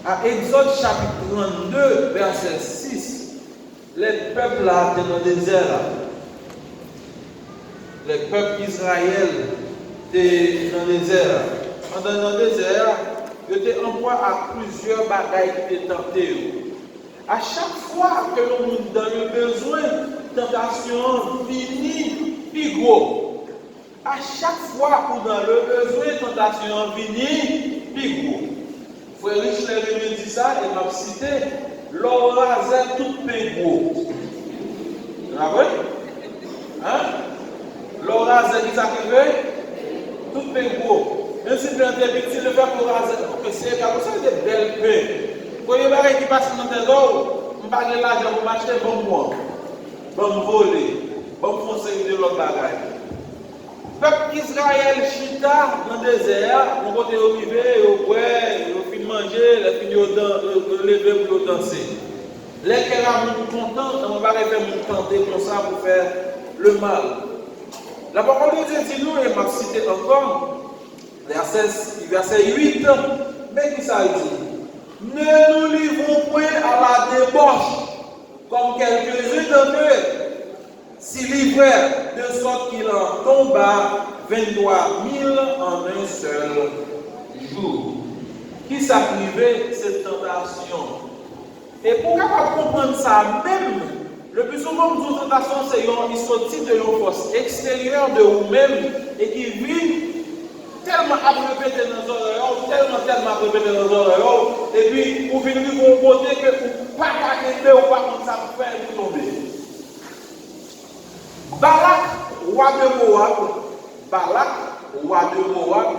à Exode chapitre 32, verset 6. Les peuples là, dans le désert, les peuples d'Israël, dans le désert. Dans le désert, ils étaient en proie à plusieurs bagailles qui étaient tentées. À chaque fois que l'on est dans le besoin, tentation finit plus gros. À chaque fois que dans le besoin, tentation finit plus gros. Frère Richler me dit ça et m'a cité, l'on rasait tout plus gros. Vous voyez? Hein? L'on rasait qui s'arrivait? Tout est gros. Même si tu as des petits, le fait pour raser, c'est comme ça, des belles paix. Quand il y a des gens qui passent dans tes dos, je ne vais pas l'argent pour m'acheter bon moi, bon voler, bon conseil de l'autre bagaille. Peuple Israël, Chita, dans le désert, on va te arriver, au boire, au fin de manger, au fin de lever pour danser. Les qui sont contents, on va arrêter de tenter comme ça pour faire le mal. La parole de Dieu dit nous, et m'a cité encore, verset 8, mais qui ça dit? Ne nous livrons point à la débauche, évident que si livrait de sorte qu'il en tomba 23 000 en un seul jour. Qui s'appelait cette tentation? Et pour capable comprendre ça même, le plus souvent, nous tentation, c'est une sortie de une force extérieure de vous-même et qui vit tellement à répéter dans nos oreilles, tellement répéter dans nos oreilles, et puis vous venez vous côté que vous pas capable ou pas comme ça vous faire vous tomber. Balak, roi de Moab,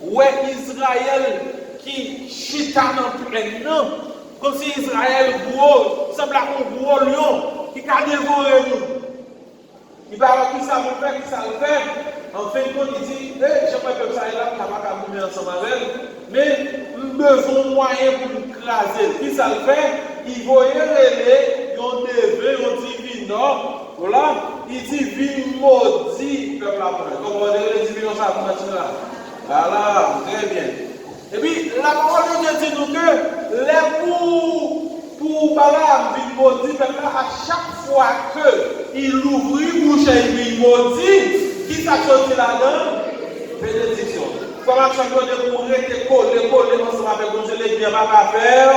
ouais Israël qui chita dans plein nom, comme si Israël gros, semble à un gros lion qui a dévoré nous. Il va voir qui ça vous fait, qui ça le fait. En fin de compte, il dit, j'aimerais que ça est là, on va pas mourir ensemble avec elle, mais nous devons moyen pour nous craser. Qui ça le fait? Il voyait les, ils ont dévé, ils ont dit, non, voilà, il dit, vin maudit, peuple après. Donc, on va dire, les divisions, ça va maintenant là. Voilà, très bien. Et puis, la parole de Dieu dit nous que les pour Balaam, vin maudit, peuple à chaque fois qu'il ouvrit bouche et il maudit, qui s'est sorti là-dedans? Bénédiction. Comment tu as pour rester collé ensemble avec Dieu, les biens pas faire?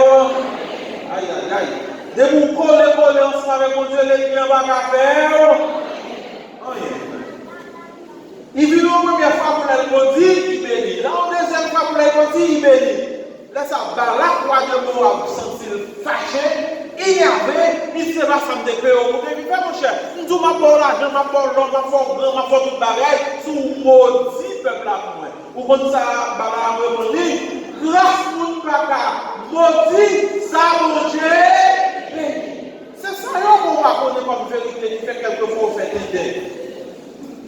Aïe, aïe, aïe. De vous coller ensemble avec Dieu, les biens pas faire? Il vit la première fois pour la maudit, il bénit. La deuxième fois pour la maudit, il bénit. Là, ça va là, roi de Moab, sentir fâché. Il y avait, il s'est pas ça me préoccupé. Il fait mon cher, nous disons ma part l'argent, ma part l'homme, ma part grand, ma part tout bagaille, sous maudit peuple à moi. Ou comme ça, Balaam répondit, grâce mon papa, maudit, ça mon Dieu. C'est ça, on va connaître comme vérité qui fait quelquefois au fait d'aider.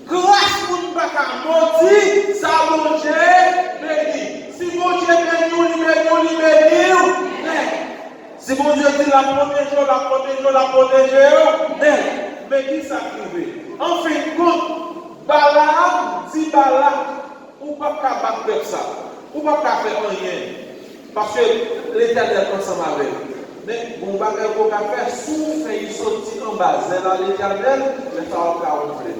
Grâce mon papa, maudit, ça mon Dieu, béni. Si mon Dieu béni, si mon Dieu dit la protéger, mais qui s'active? En fin de compte, Balaam dit Balak, ou pas capable de faire ça, ou pas capable de faire rien, parce que l'Éternel est ensemble avec. Mais mon bagage qu'on va faire, sous fait il sortit en bas, c'est là l'Éternel, mais ça va pas ronfler.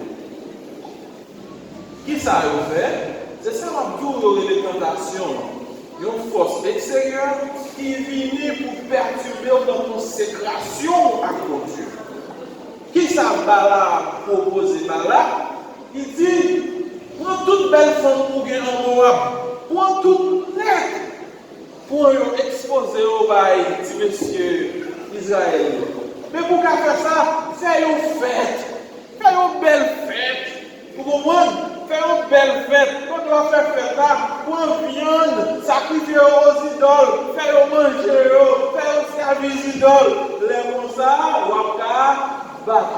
Qui ça a fait? C'est ça l'abdour de les tentations. Une force extérieure qui vient pour perturber notre consécration à Dieu. Qui ça va proposer Balak? Il dit, prends toute belle femme pour gagner en Moab, prends toute net pour exposer au bail, dit monsieur Israël. Mais pour qu'à faire ça, fais une fête, fais une belle fête. Vous comprenez? Fais une belle fête. Quand on doit faire fête là, prends viande, sacrifier aux idoles, fais manger, fais servir aux idoles. Les comme ça, on va battre.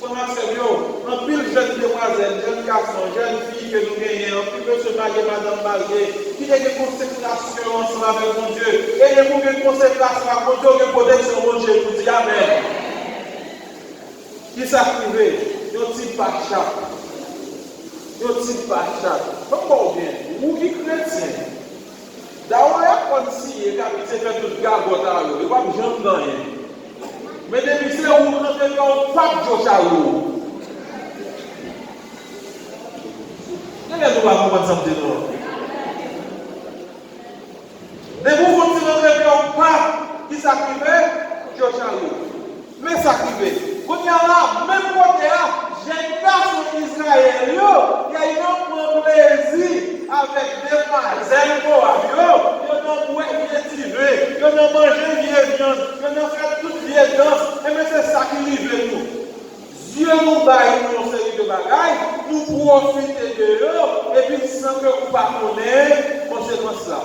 Comment c'est bien? En pile jeunes demoiselles, jeunes garçons, jeunes filles que nous gagnons, en pile monsieur marié, madame mariée, qui a des consécrations ensemble avec mon Dieu. Et les mots de consécration à mon Dieu, de protection mon Dieu, pour dire Amen. Qui s'active? Yon type pacha. Yon type pacha. Comment bien? Ou qui chrétien? D'ailleurs, il y a comme si il y a fait tout gagote à l'eau. Il n'y a pas de gens dans rien. Mais depuis c'est où nous avons pas de Joshua. Quel est le droit pour ça de nous? Depuis vous continuez à faire pas qui s'active Joshua. Mais s'active. Quand il y a là, même côté là, j'ai pas sur Israël, il y a un plaisir avec des mazelles pour avion, il y a un bouet bien tivé, il y a un manger bien viande, il y a un fait toute vieille danse, et mais c'est ça qui livre nous. Dieu nous baille une série de bagailles, nous profiter de eux, et puis sans que vous ne connaissez conséquence là.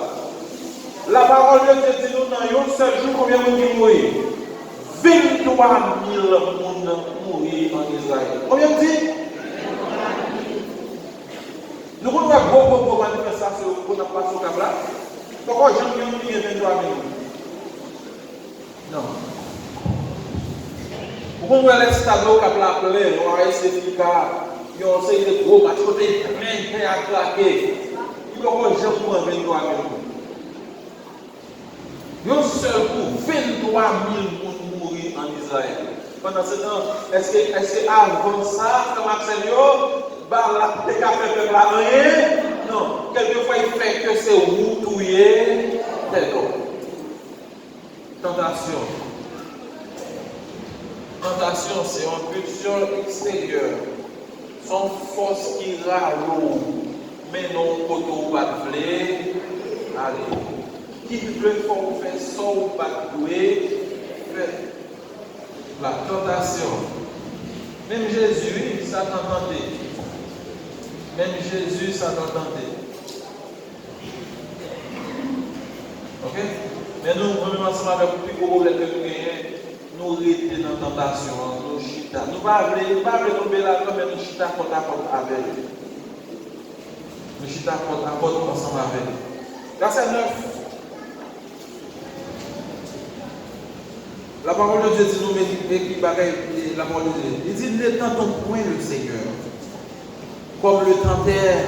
La parole de Dieu dit nous dans un seul jour, combien de gens mourir? 23 000 personnes mourir en Israël. Combien dit? Nous avons beaucoup de manifestations pour nous passer au Kabla. Pourquoi j'en ai 23 000? Non. Vous voyez les tableaux Kabla appelés, nous avons essayé de faire des gros matchs, côté plein à claquer. Il y a un jeune pour 23 000. Un seul coup, 23 000 personnes mourir en Israël. Pendant ce temps, est-ce que avant ça, comme Axel la des cafés peuvent la rien? Non. Quelquefois, il fait que c'est routouillé. D'accord. Tentation. Tentation, c'est une pulsion extérieure. Son force qui râle, mais non, quand on va allez. Qui veut faire ça ou pas doué, fait la tentation. Même Jésus, ça t'entendait. Même Jésus, ça t'entendait. Ok? Mais nous, même ensemble avec le plus gros problème que nous gagnons, nous restons dans la tentation, nous chita. Nous ne pouvons pas tomber là, mais nous chita côte à côte avec lui. Nous chita côte à côte ensemble avec lui. Verset 9. La parole de Dieu dit nous la parole de Dieu. Il dit ne tentons point le Seigneur. Comme le tentèrent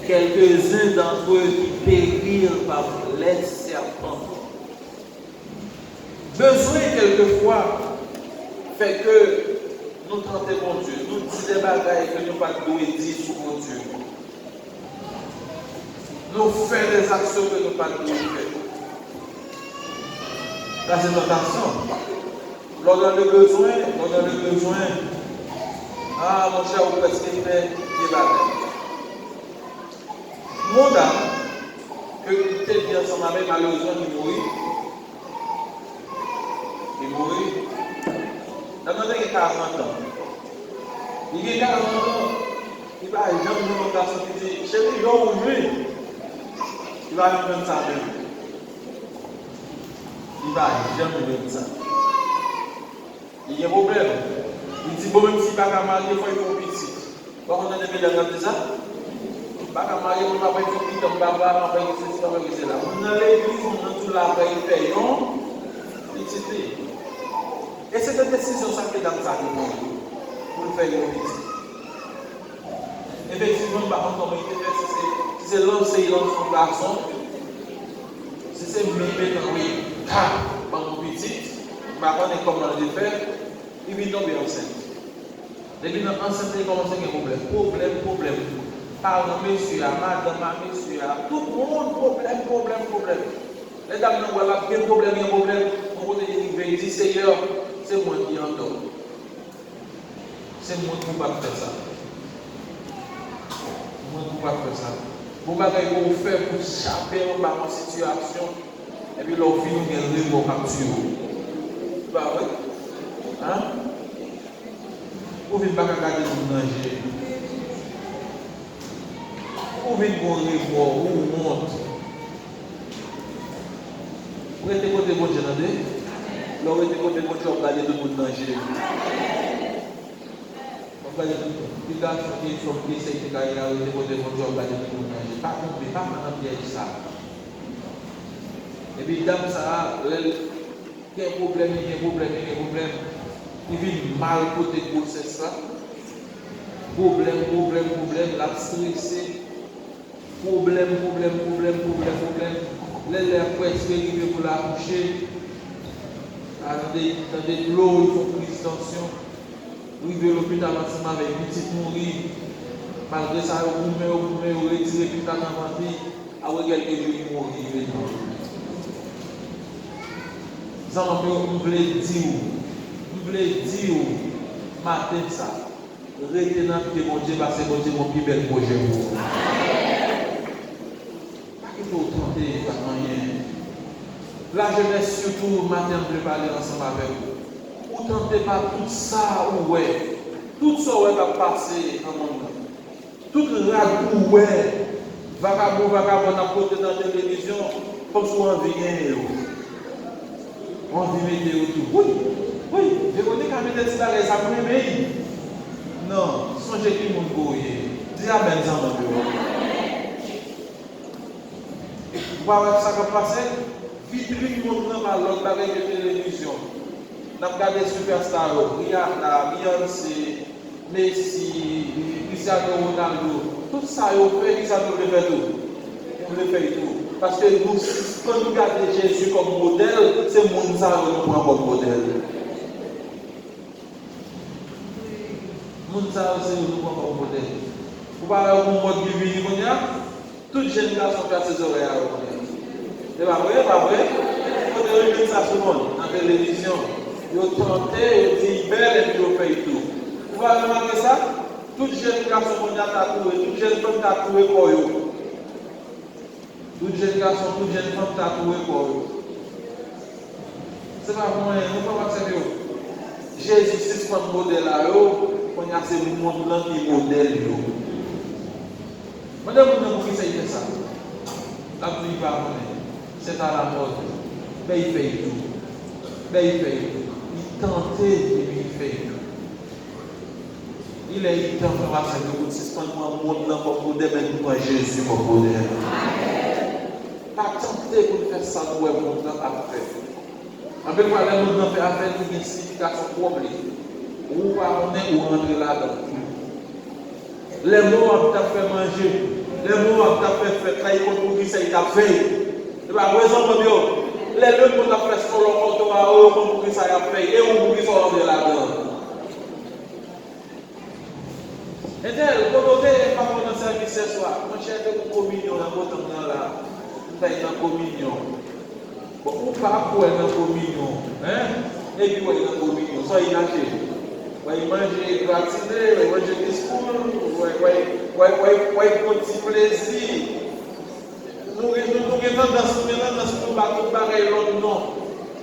quelques-uns d'entre eux qui périrent par les serpents. Besoin quelquefois fait que nous tentons mon Dieu. Nous disons des bagailles que nous ne pouvons pas dire sur mon Dieu. Nous faisons des actions que nous ne pouvons pas faire. Là, c'est tentation. Lors de le besoin, ah mon cher, vous presque fait des bagages. Mon dame, que tu es bien ensemble avec, malheureusement, il mourit. Il mourit. Dans le temps, il a 40 ans. Il a 40 ans. Il va jamais nous monter son petit. Chérie, il va ouvrir. Il va même ça même. Il va jamais même ça. Il y a un problème. Il dit, bon, même si il ne va pas marier, il faut un petit. Quand on a des médailles dans ça, il ne va pas marier, il ne va pas faire un petit, il ne va pas faire un petit, il ne va pas faire là. On a l'église, on a tout là, il fait un petit. Et c'est une décision ça fait dans sa vie pour le faire un petit. Effectivement, par contre, comment il fait, si c'est l'homme, c'est l'homme, son garçon. Si c'est mémé, oui, par mon petit. Par contre, comment le faire, il vient tomber enceinte. Depuis l'enceinte, il commence à avoir des problèmes. Pardon, monsieur, madame, monsieur, tout le monde, problème. Les dames nous voient bien problème. On va dire, dit, Seigneur, c'est moi qui en donne. C'est moi qui ne peux pas faire ça. Moi qui ne peux pas faire ça. Vous pouvez faire pour échapper à une situation, et puis l'on vit une capture. Bah oui. Hein? Vous ne pouvez pas regarder le danger. Vous pouvez voir où on monte. Vous êtes côté bon Dieu, là vous êtes côté bon Dieu, vous regardez tout le monde danger. Vous regardez tout le monde. Les gars qui sont blessés, les gars qui sont côté bon Dieu, vous regardez tout le monde danger. Pas compris, pas maintenant piège ça. Et puis, dame, ça, il y a un problème. Il vit mal côté grossesse ça. Problème, la stressé. Problème. Les presque arrivés pour la coucher. Dans des lots, il faut plus de tension. Arrivé à l'hôpital ensemble avec une petite mourir. Malgré ça, on retire l'hôpital dans la vie. Après quelques jours, il mourit. Ça on voulait dire, matin ça, restez dans le bon Dieu parce que bon Dieu mon plus bel projet pour vous. Pas qu'il faut tenter, pas rien. La jeunesse surtout, matin, on peut parler ensemble avec vous. Vous tentez pas tout ça, ouais. Tout ça, ouais, va passer en monde. Tout le ragout, ouais. Vagabond, à côté dans la télévision, comme si on vient. On dit météo tout. Oui, je connais qu'à mettre ça dans les après-midi. Non, songez qui mon courrier. Dis amen, ça dans le bureau. Vous voyez ça qui passe? Vitrine montre dans l'autre avec la télévision. Nous avons regardé Superstar, Rihanna, Beyoncé, Messi, Cristiano Ronaldo. Tout ça, vous fait, ça nous le fait tout. Vous le faites tout. Parce que nous, quand nous regardons Jésus comme modèle, c'est mon ça nous prend comme modèle. Moun sa aussi nous prend comme modèle. Vous parlez au monde qui vit comme ça, toute jeune garçon qui a ses oreilles à reconnaître. C'est pas vrai, pas vrai? Quand on regarde ça sur le monde, en télévision, ils tentent, ils disent belle et puis ils payent tout. Vous avez remarqué ça? Toute jeune garçon qui a tatoué, toute jeune femme tatouée pour eux. Toute jeune garçon, toute jeune femme tatouée pour eux. C'est pas moi, nous ne pouvons pas accepter. Jésus, c'est ce modèle là, on a ce monde là qui est modèle. Madame, vous ne pouvez pas ça. La pluie va venir. C'est à la mode. Mais il fait tout. Mais il fait tout. Il tentait et puis il fait tout. Il est temps pour voir que vous suspendez le monde là pour vous démettre pour Jésus pour vous dire. Pas tenter pour faire ça pour le monde là après. En fait, quand le monde fait affaire de une signification problème. Ou pas on est ou rentrer là-dedans. Les mots ont fait manger. Les mots ont fait trahir contre qui ça il a fait. C'est pas raison pour Dieu. Les deux ont fait sur le compte à eux contre qui ça a fait. Et on qui sont rentrés là-dedans. Et tel, quand on est pas dans le service ce soir, mon cher de communion dans votre temps là, vous êtes dans communion. Bon, ou pas pour être dans communion, hein? Et puis vous êtes dans communion, soyez lâchés. Vous mangez gratiné, vous mangez discours, vous avez petit plaisir. Nous avons tendance à nous battre pareil l'autre nom.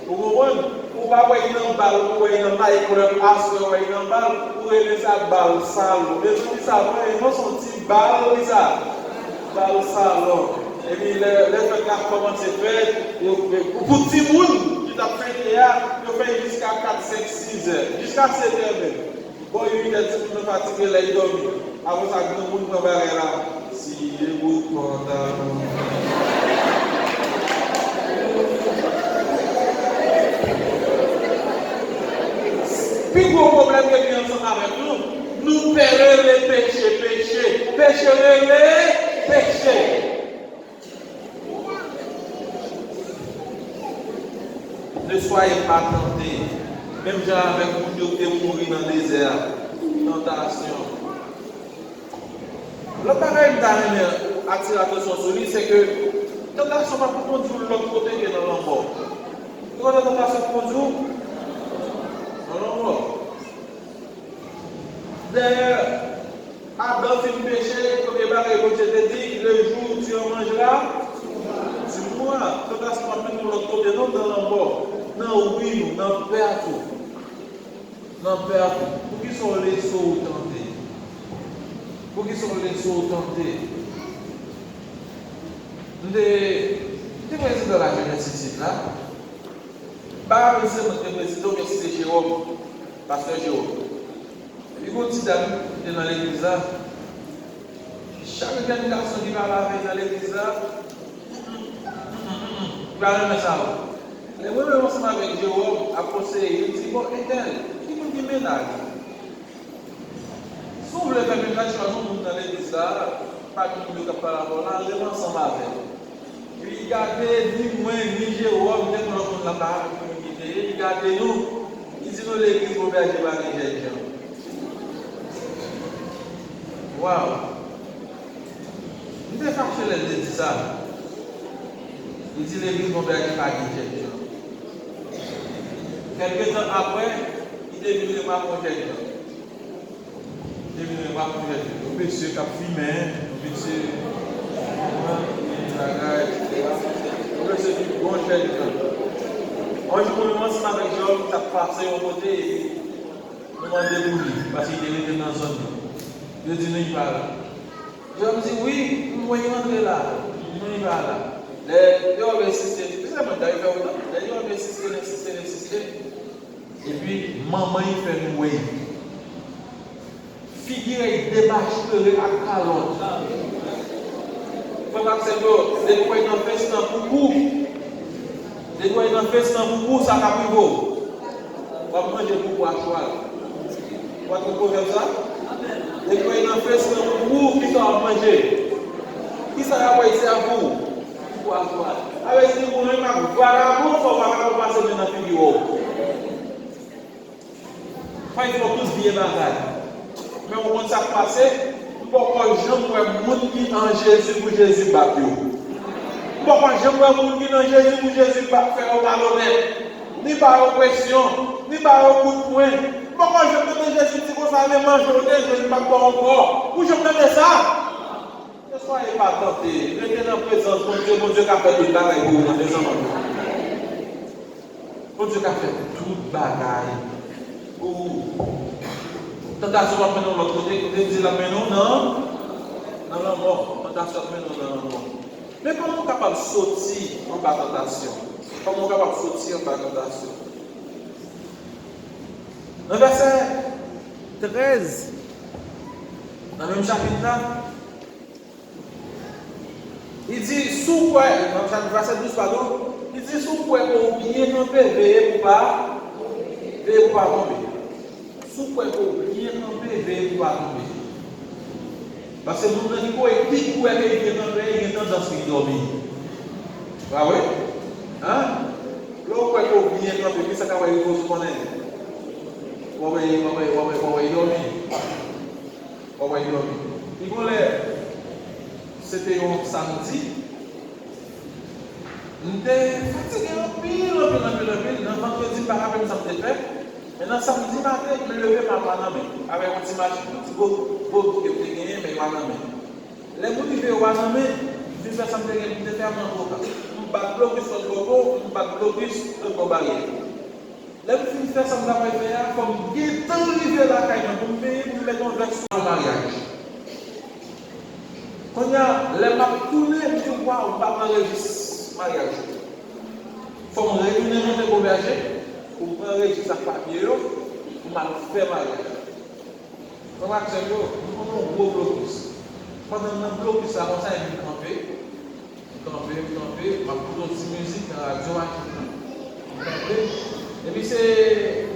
Vous comprenez? Ou pas voir une balle, ou une maille pour le passer, ou une balle, ou une balle sale. Mais tout ça, ils sont petits balles, ça. Balle sale. Et puis les gens qui commencent à faire, pour tout le monde qui t'a fait hier, ils font jusqu'à 4, 5, 6 heures. Jusqu'à 7 heures même. Bon, il y a des gens qui sont fatigués, là, ils dorment. Avant ça, tout le monde va vers là. Si vous condamnez. Puis le gros problème qui vient ensemble avec nous, nous paierons les péchés, pécherons les péchés. Ne soyez pas tentés, même genre avec vous qui mourir dans le désert, tentation. Le pareil qui attire l'attention sur lui, c'est que la tentation ne va pas conduire de l'autre côté qui est dans l'envoi. Quand la tentation conduit, d'ailleurs, Adam fait le péché, comme je t'ai dit, le jour où tu en mangeras, tu mourras. Quand tu vas mettre de l'autre côté, non dans l'embord, non oui, non perdre. Non perdre. Pour qui sont les sauts tentés? Pour qui sont les sauts tentés? Nous sommes président de la jeunesse ici, là. Pas le président, mais c'est Jérôme, pasteur Jérôme. Il y a un petit ami qui est dans l'église là. Chaque garçon qui va laver dans l'église là, il va remettre ça. Et moi, je suis avec Jérôme, à conseiller, il dit, bon, Étel, qui nous dit ménage? Si vous voulez faire ménage, nous dans l'église là, pas que nous ne pas la voir, on est ensemble avec. Puis, regardez, ni moi, ni Jérôme, ni nous avons la parole. Regardez-nous, ici nous l'église pour faire des bagages. Waouh! Nous avons fait les dit ça. Il dit l'église pour faire des bagages. Quelques temps après, il est venu ma projet. Il est venu ma projet. Le monsieur qui a fumé, le monsieur qui bon chef. On dit pour le moment, c'est avec Job, tu as passé au côté et nous demandons pour lui, parce qu'il était dans la zone. Je dis, nous y va là. Job dit, oui, nous voyons rentrer là. Nous y va là. Les gens ont insisté, c'est ça, les gens ont insisté. Et puis, maman, il fait nous voir. Figure, il démarche à calotte. Pendant que c'est bon, les gens ont fait ça pour vous. Les gens ont fait ça pour vous, ça va plus beau. On va manger beaucoup à cheval. Vous voyez comme ça? Les gens ont fait ça pour vous, qui sont à manger. Qui sont à ici à vous? Beaucoup à cheval. Avec ce que vous n'avez pas, voilà, vous, il faut passer dans la figure. Il faut tous bien bagages. Mais on compte ça passer, pourquoi j'aimerais monde qui en Jésus pour Jésus battu. Pourquoi j'aimerais monde qui en Jésus pour Jésus faire au malhonnête, ni par oppression, ni par un coup de poing. Pourquoi je me dis Jésus si vous allez manger, Jésus pas encore. Où je me dis ça? Ne soyez pas tentés. Restez dans la présence de mon Dieu qui a fait tout le travail pour vous dans les hommes. Mon Dieu qui a fait tout le bagaille pour vous. Tentation va prendre l'autre côté, vous dites la main non, dans la mort. Tentation va prendre dans la mort. Mais comment on est capable de sortir en bas de tentation? Comment on est capable de sortir en bas de tentation? Dans le verset 13, dans le même chapitre là, il dit, sous quoi, dans le verset 12, pardon, il dit, sous quoi on bien camper, veiller pour pas tomber. Sous quoi on bien camper, veiller pour pas tomber. Parce que nous avons dit, qui quoi qu'il vient camper, il y a tendance à dormir. Ah oui? Hein? Là, on quoi qu'on bien camper, qui ça va y avoir ce qu'on est? On va y dormir. C'était un samedi. J'étais fatigué un pile. Dans vendredi, par rapport à ça, je fait. Mais dans samedi matin, je me levais ma main avec un petit machine, un petit beau que je gagné, mais ma main. Les gens qui font ma main, je fais ça, je fais un peu. Je bats bloqué sur le coco, je bats bloqué sur le barrière. Les gens qui font ça, je fais comme guettant arrivé la caille, pour me mettre en version de mariage. Quand il y a les maps tournés, je vois on va enregistrer mariage. Il faut me réunir dans les converger pour enregistrer sa papier pour faire mariage. Comme actuellement, nous avons un gros blocus. Pendant un blocus, ça commence à être campé, ma petite musique dans la radio. Et puis c'est.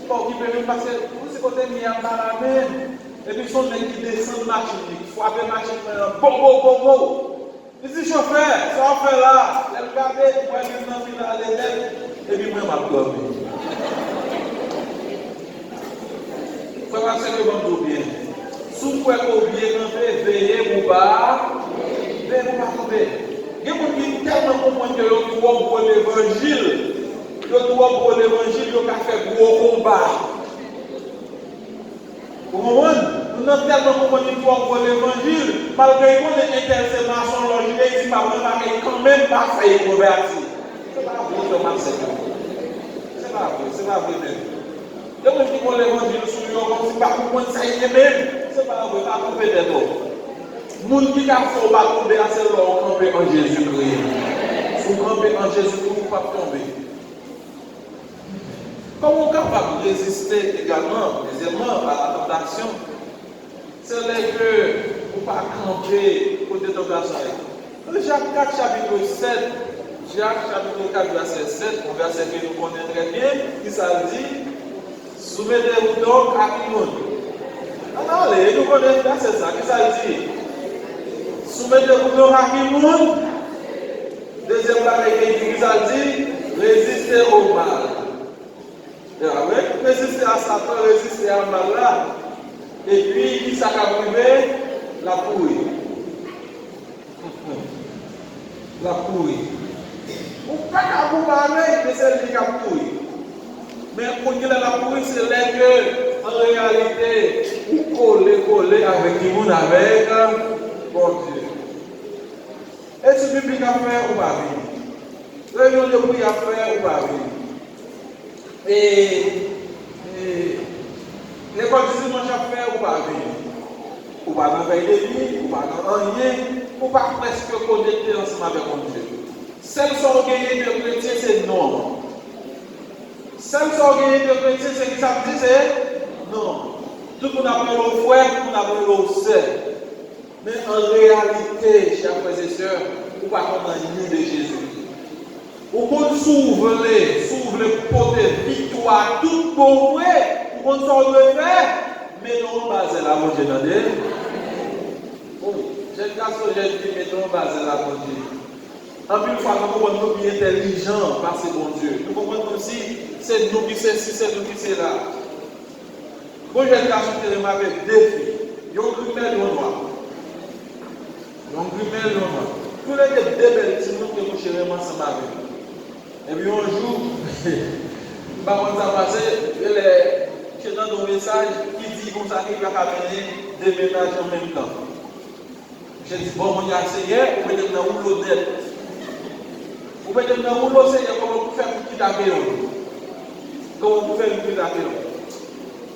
Bon, qui peut même passer, vous c'est côté mis à la main, et puis son mec qui descend de machine, il faut appeler machine, bon. Il dit chauffeur, ça on fait là, elle regarde, moi je viens dans l'élève, et puis moi je m'appelle. Ça va se que bon bien. Sous quoi qu'on bien camper, veillez pour pas tomber. Il y a des gens qui tellement comprennent que l'on doit pour l'évangile. L'on doit pour l'évangile, l'on a fait gros combat. Vous comprenez? Nous avons tellement compris qu'il faut pour l'évangile, malgré qu'on ait intercession logique, il ne quand même pas fait convertir. C'est pas vrai, c'est pas vrai même. Donc, on dit que l'évangile sur lui, on ne sait pas comment ça y est même. C'est pas vrai, pas tomber des dos. Les gens qui ont pas tomber, c'est leur camper en Jésus-Christ. Si vous campez en Jésus-Christ, vous ne pouvez pas tomber. Comment on est capable de résister également, deuxièmement, à la tentation? C'est là que vous ne pouvez pas camper pour des tentations. Jacques 4, chapitre 7, Jacques chapitre 4, verset 7, un verset que nous connaissons très bien, qui ça dit, soumettez-vous donc à tout le monde. Allez, nous connaissons bien, c'est ça, qui ça dit? Soumettez-vous donc à tout le monde. Deuxième parole qui ça dit, résistez au mal. Résister à Satan, résister à mal là. Et puis, qui ça va priver? La pourrie. La pourrie. Vous ne pouvez pas vous parler, mais c'est lui qui a pourri. Mais pour qu'il ait la pourrie, c'est là que, en réalité, vous collez avec le monde avec bon Dieu. Est-ce que public à faire ou pas? Réunion de prière à faire ou pas? Et l'école du dimanche à faire ou pas? Ou pas dans veille de nuit, ou pas dans rien, ou pas presque connecté ensemble avec mon Dieu. Celles sont organisées de chrétiens, c'est non. Celles sont organisées de chrétiens, c'est qui ça veut dire, c'est non. Tout le monde a pris le frère, tout le monde a pris le sœur. Mais en réalité, chers frères et sœurs, vous ne pouvez pas comme un nu de Jésus. Vous pouvez s'ouvrir pour porter victoire, tout bon vrai, pour qu'on s'en le faire, mais non basé la mon Dieu. Oui, j'ai le garçon, j'ai dit, mais non basé la mon Dieu. En plus, une fois, nous comprenons nous qui intelligents par ce bon Dieu. Nous comprenons comme si c'est nous qui c'est ci, c'est nous qui c'est là. Bon, j'ai été avec deux filles. Ils ont grimé le noir. Ils ont grimé le noir. Tous les deux belles petits nous que nous chérons ensemble avec. Et puis un jour, par contre, ça passé, j'ai dans un message qui dit comme ça qu'il va amener des ménages en même temps. J'ai dit, bon, on y a essayé, on peut être dans un rouleau d'aide. On peut être dans un rouleau, c'est comment vous faire pour quitter la maison. Comment vous faire pour quitter la maison.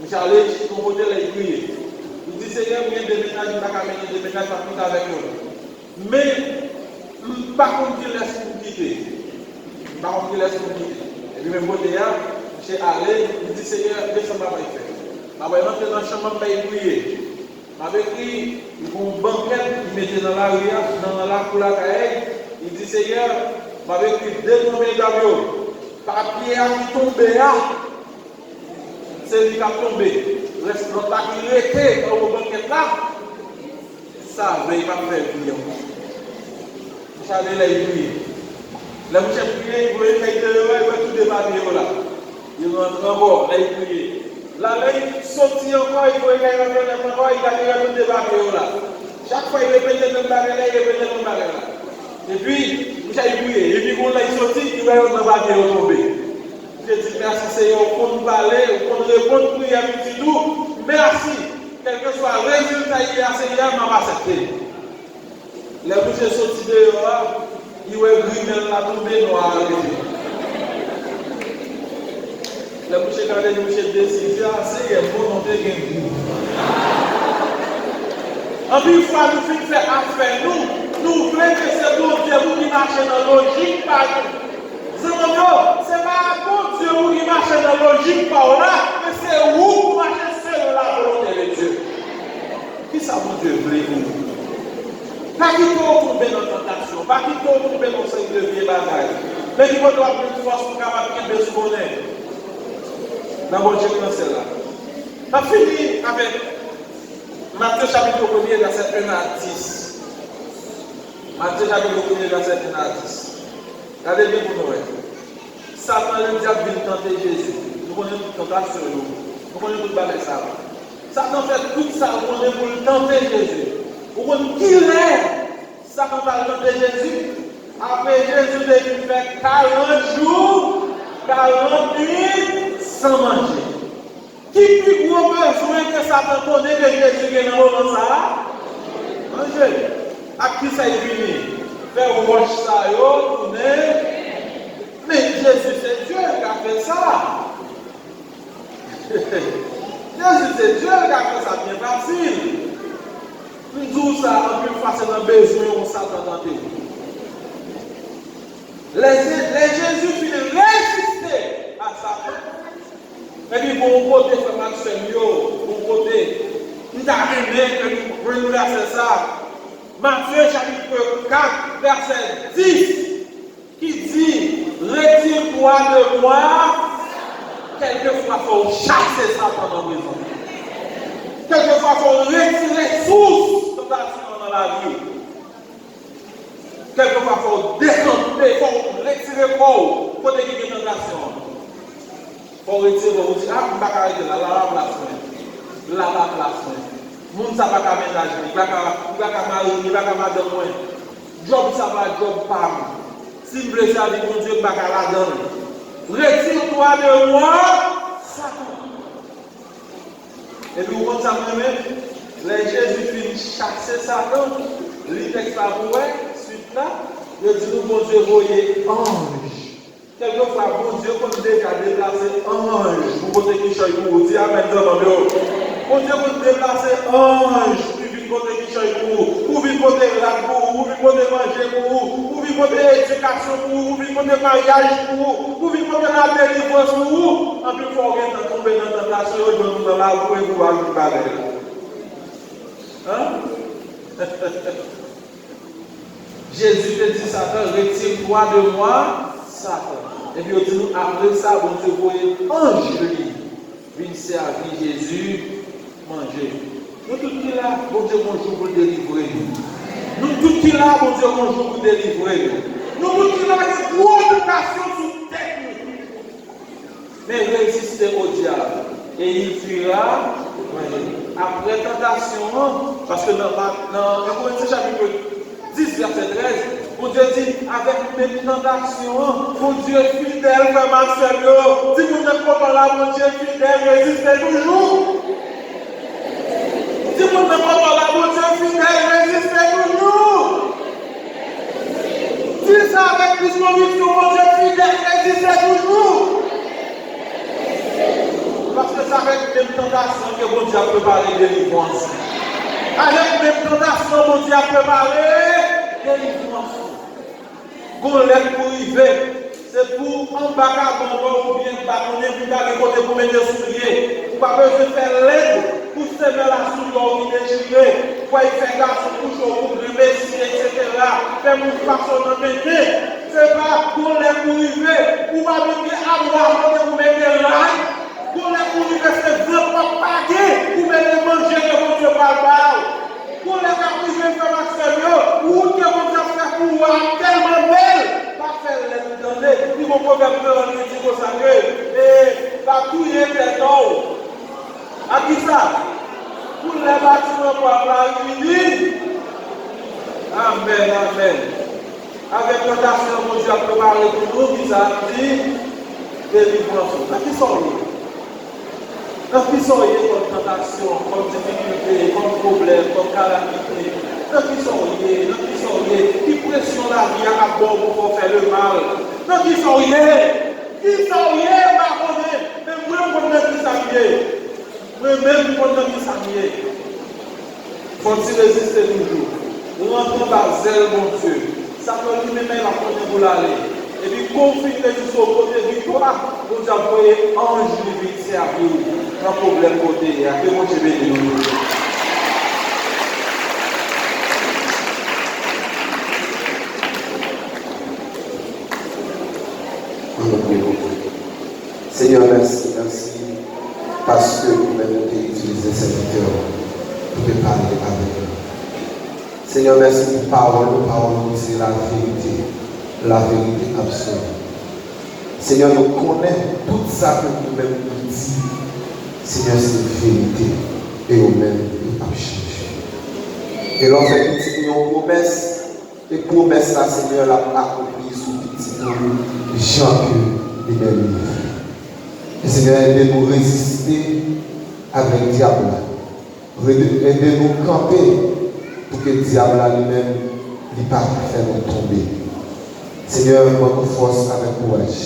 Je suis allé, je suis côté là, il prie. Il dit, Seigneur, il y a des ménages, il va amener des ménages par contre avec nous. Mais, par contre, il laisse pour quitter. Par contre, il laisse pour quitter. Et puis, même côté là, je suis allé, il dit, Seigneur, descends ma main. Je vais rentrer dans la chambre, je vais prier. Avec lui, il faut une banquette, il mettait dans la rue, dans la cour, il dit, Seigneur, avec lui, deux tombés d'avion, papier qui tombé là, c'est lui qui a tombé. Reste l'autre là qui était dans la banquette là, ça ne va pas faire prier. Je suis allé là, il prie. Là, je suis prié, il voulait faire tout débattre là. Il rentre en bord, là, il prie. Là, il sortit encore, il faut qu'il y encore, il a tout débarqué là. Chaque fois, il répétait le bagage là, il répétait le bagage là. Et puis, il a prié. Et puis, quand il sortit, il va tomber. Je dis merci Seigneur, on peut parler, on peut répondre, prier avec tout. Merci. Quel que soit le résultat, il y a Seigneur, m'a accepté. Les bouches sont sorties dehors, il va grimmer la tombée noire. La bouche est gardée, la bouche est décidée, c'est une volonté de Dieu. En plus, une fois nous finissons faire affaire, nous voulons que c'est bon Dieu qui marche dans la logique par nous. Ce n'est pas bon Dieu qui marche dans la logique par là, mais c'est vous qui marchez selon la volonté de Dieu. Qui ça, mon Dieu, voulez-vous? Pas qu'il faut tomber dans la tentation, pas qu'il faut tomber dans ce de vieux bagages, mais il faut avoir plus de force pour capable de se connaître. Dans mon Dieu, dans celle-là. On finit avec Matthieu chapitre 1er, verset 1 à 10. Matthieu chapitre 1er, verset 1 à 10. Regardez bien pour nous. Satan, le diable, vient tenter Jésus. Nous connaissons toute tentation. Nous connaissons toute bagaille ça. Satan fait tout ça pour le tenter Jésus. Vous connaissez qui il est. Satan va tenter Jésus. Après Jésus, il fait 40 jours, 40 nuits sans manger. Qui plus gros besoin que Satan connaît que Jésus est dans le moment ça? Manger. À qui ça est venu? Faire roche ça, tourner. Mais Jésus, c'est Dieu qui a fait ça. Jésus, c'est Dieu qui a fait ça bien facile. Nous disons ça, en plus, face à un besoin, on s'attend dans tes vies. Les Jésus finit résister à Satan. Et puis, bon côté, c'est Maxime, bon côté, nous avons aimé que nous voulons verser ça. Matthieu chapitre 4, verset 10, qui dit, retire-toi de moi, quelquefois il faut chasser Satan dans la maison. Quelquefois il faut retirer source de tentation dans la vie. Quelquefois il faut décamper, il faut retirer corps pour déguiser une tentation. Il faut retirer, vous dites, ah, je ne vais pas arrêter là, la place. La place. Moun sa pa ka ménager, il va ka marier, il va ka madame moi. Job ça va job pas. Si me blesse avec mon Dieu, pas ka la donne. Retire-toi de moi, Satan. Et puis on ça même, les Jésus finit chasser Satan, li texte la pour suite là, il dit nous bon Dieu voyez ange. Quelquefois bon Dieu comme déjà déplacer ange pour côté qui choy pour dire amen dans le bon Dieu pour déplacer ange pour venir côté qui choy pour venir côté la pour venir côté manger pour venir côté éducation pour venir côté mariage pour venir côté la délivrance pour en plus faut rien tomber dans la tentation dans la rue et pour aller parler. Hein? Jésus te dit Satan, retire-toi de moi, Satan. Et puis il dit après ça, bon Dieu voyait ange venir servir Jésus, manger. Nous tous qui là, bon Dieu bonjour pour délivrer nous. Nous tous qui là, bon Dieu bonjour pour délivrer nous. Nous nous qui avons une grosse tentation sous tête. Mais résistez au diable. Et il fuira après tentation. Parce que dans 1 Corinthiens chapitre 10, verset 13, mon Dieu dit, avec mes tentations, mon Dieu fidèle, frère Marcelo, si vous n'êtes pas là, mon Dieu fidèle, résistez toujours. Si vous n'êtes pas là, mon Dieu fidèle, résistez toujours. Si ça avec plus conviction, mon Dieu fidèle, résistez toujours. Parce que ça avec les tentations que mon Dieu a préparé délivrance. Avec les tentations, mon Dieu a préparé délivrance. Qu'on l'aide pour arriver, c'est pour un bac ou bien bâtonner pour aller côté pour mettre des souliers. Vous pas besoin de faire l'aide pour semer la soulier ou déchirer. Pour y faire garçon toujours pour le messie, etc. Faire mon façon de péter. C'est pas qu'on l'aide pour arriver. Vous pas besoin d'avoir pour mettre l'aide. Qu'on l'aide pour arriver, c'est vraiment pas paguer pour mettre manger que mon Dieu parle. Pour les garder faire un sérieux, ou que vous avez fait pour tellement belle, pas faire les donner, ils vont pas faire peur en dit au sacré, et pas tout y est pétard. À qui ça? Pour les bâtiments pour avoir une Amen, amen. Avec tentation, mon Dieu a préparé pour nous, qui ça dit, délivrance. À qui sont-ils? Quand ils sont liés comme tentation, comme difficulté, comme problème, comme calamité, quand ils sont liés, qui pression la vie à bord pour faire le mal, quand ils sont liés, pardonnez, mais moi-même qui s'habille, moi-même qui s'habille, faut-il résister toujours? Nous rentrons par zèle, mon Dieu, ça peut lui-même la première pour l'aller. Et puis, confiner sur côté victoire, nous avons envoyé ange de vie servir. Pas de problème côté, il y a que mon Dieu béni nous. Seigneur, merci, parce que vous m'avez utilisé cette cœur pour te parler avec nous. Seigneur, merci pour parole, c'est la vérité absolue. Seigneur, nous connaissons tout ça que nous-mêmes nous disons. Seigneur, c'est la vérité. Et nous-mêmes, nous pas changer. Et lorsque nous avons une promesse, et promesse là, Seigneur, l'a accomplie sous petit nous, Jean que lui-même. Et Seigneur, aidez-nous à résister avec le diable. Aidez-nous à camper pour que le diable lui-même ne pas faire nous tomber. Seigneur, donne-nous force avec courage.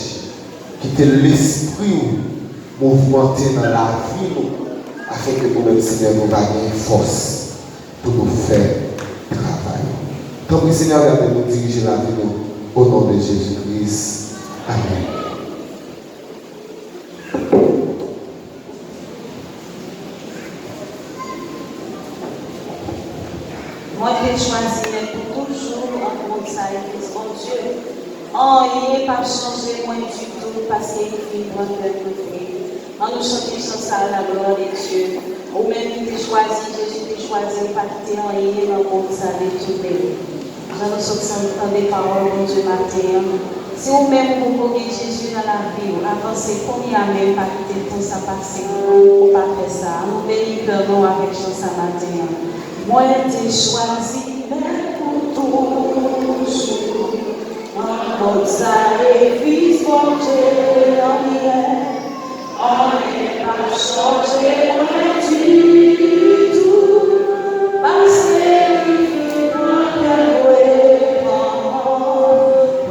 Quittez l'esprit mouvementé dans la vie afin que nous-mêmes, Seigneur, nous ayons force pour nous faire travail. Donc, Seigneur, regardez-nous diriger la vie au nom de Jésus-Christ. Amen. Moi, je choisi pour toujours en compte ça et mon Dieu. Oh, il n'est pas changé moi du tout parce qu'il est mon peuple. On nous chante ça à la gloire de Dieu. Ou même qui t'a choisi, Jésus t'a choisi, pas quitter en lié dans le monde, ça va tout pays. Nous sommes des paroles de Dieu matin. Si vous-même vous voyez Jésus dans la vie, avancez combien même pas quitter tout ça passer, ou pas faire ça. Nous bénissons avec Jean ce matin. Moi, j'ai choisi pour toujours. Mon sacrifice pour Dieu en hier. On n'est pas changé du tout. Parce qu'il fait mon cœur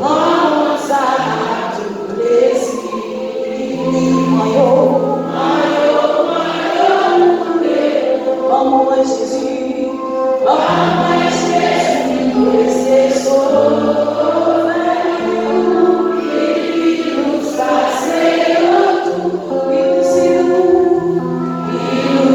rends ça à tout l'esprit. Maman Jésus, maman Jésus, c'est sauvé. Il nous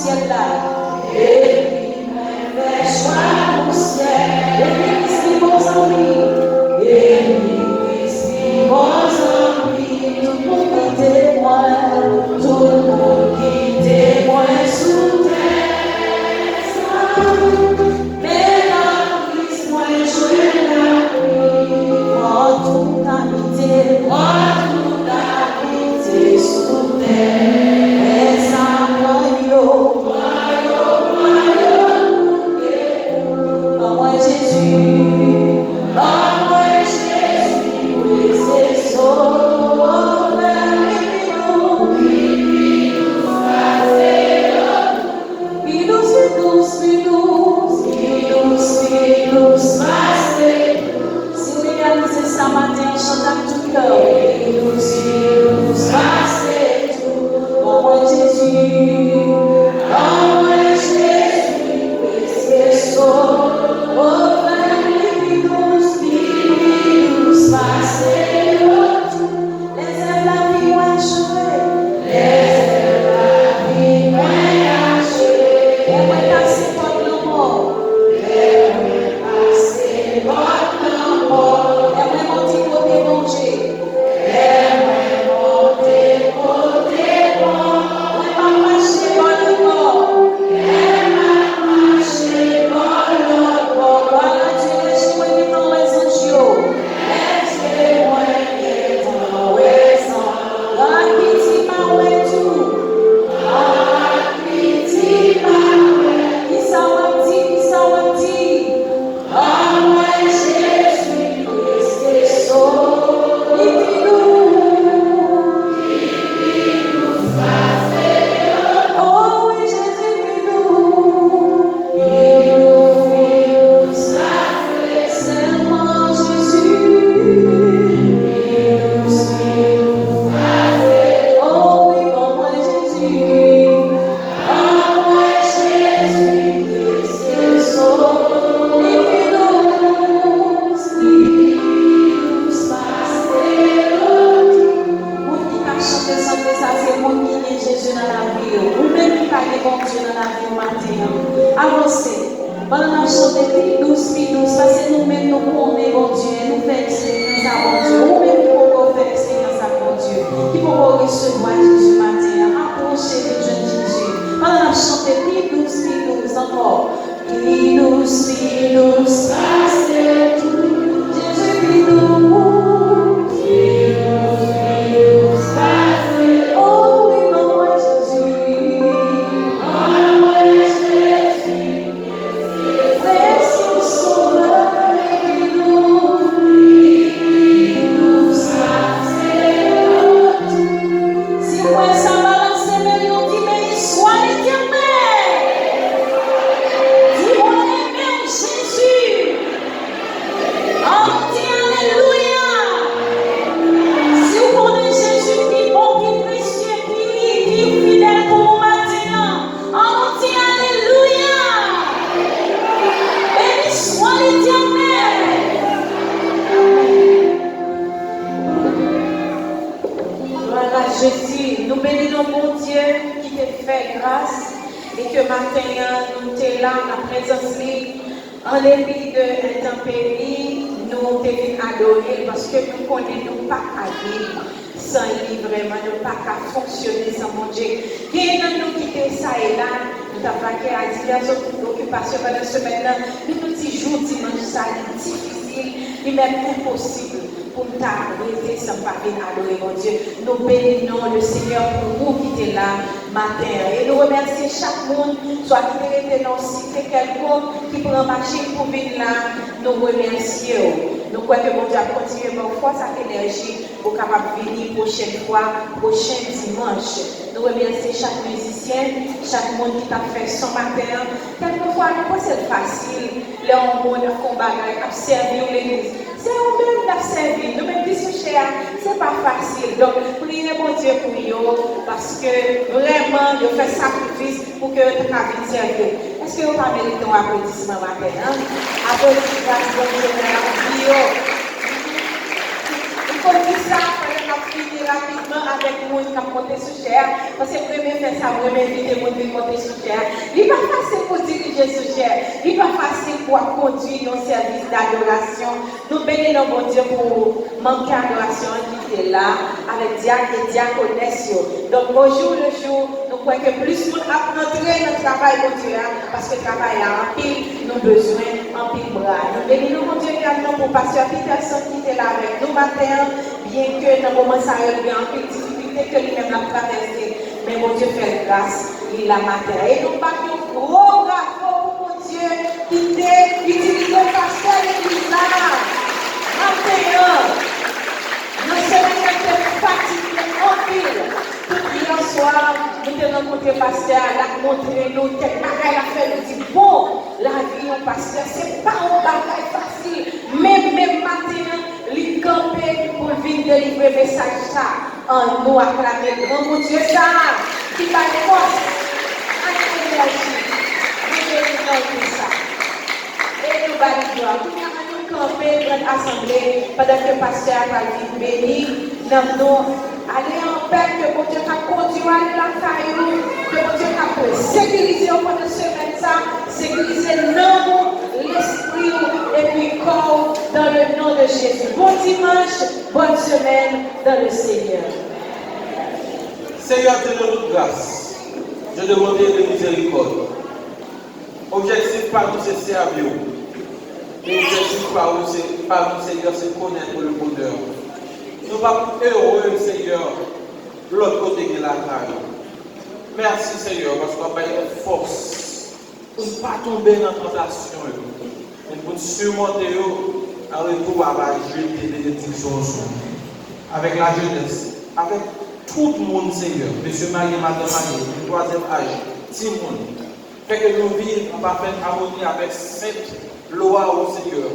ciel là. Et puis, fait choix au ciel. Et puis, si bons amis. Et puis, si bons amis. Tout le monde qui témoigne. Tout le monde qui témoigne sous terre. Mais la prise, moi, je la prie. Moi, tout habité. Moi, tout habité sous terre. Prochain dimanche. Nous remercions chaque musicien, chaque monde qui t'a fait son matin. Quelquefois, c'est facile, les hommes qui combat, qui servent l'église. C'est eux-mêmes qui servent. Nous-mêmes qui sommes chers, c'est pas facile. Donc, priez mon Dieu pour eux, parce que vraiment, ils font sacrifice pour que vous puissiez servir. Est-ce que vous pas mérité un applaudissement matin? Applaudissement pour Dieu. faut dire ça, on a fini rapidement avec moi qui a monté sous chair. Parce que premier fait ça, premier invité moi qui monter sous chair. Il n'est pas facile pour diriger sous chair. Il n'est pas facile pour conduire un service d'adoration. Nous bénissons mon Dieu pour manquer d'adoration qui est là avec diacre et diaconesse. Donc au jour le jour, nous croyons que plus nous apprenons notre travail mon Dieu, parce que le travail a un pile, nous besoin en pile bras. Nous bénissons mon Dieu également pour Pasteur Peterson qui était là avec nous matin, bien que dans le moment ça a eu un peu de difficulté que lui-même a traversé, mais mon Dieu fait grâce, il l'a matin. Et nous parlons gros bravo pour mon Dieu qui t'a utilisé Pasteur l'église là. Matin, nous sommes fatigués en pile. Hier soir, nous avons rencontré le pasteur, il a montré nous quel bagage a fait, nous dit bon, la vie au pasteur, c'est pas un bagage facile, même matin, il campé pour venir délivrer le message ça, en nous acclamer le grand Dieu ça, qui va force, avec énergie, nous bénissons tout ça. Et nous validons, nous camper dans l'assemblée, pendant que le pasteur va venir bénir, nous allez en paix, que mon Dieu t'a conduit à la caillou, que mon Dieu t'a sécurisé au pendant ce matin, sécuriser l'homme, l'esprit et puis corps dans le nom de Jésus. Bon dimanche, bonne semaine dans le Seigneur. Seigneur, te donne grâce. Je demande de miséricorde. Objectif par nous, c'est servir. L'objectif par nous, Seigneur, c'est connaître le bonheur. Nous sommes heureux, Seigneur, de l'autre côté de la caille. Merci, Seigneur, parce qu'on a une force pour ne pas tomber dans la tentation et pour surmonter en retour à la jeunesse des bénédictions avec la jeunesse, avec tout le monde, Seigneur, monsieur Marie, madame Marie, le troisième âge, tout le monde. Fait que nous vivons en parfaite harmonie avec cette loi au Seigneur.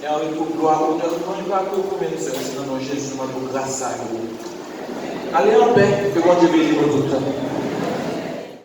Et en retour, gloire, honneur, nous ne pas que vous même seuls, sinon Jésus, nous grâce à vous. Allez en paix, que mon Dieu bénisse votre temps.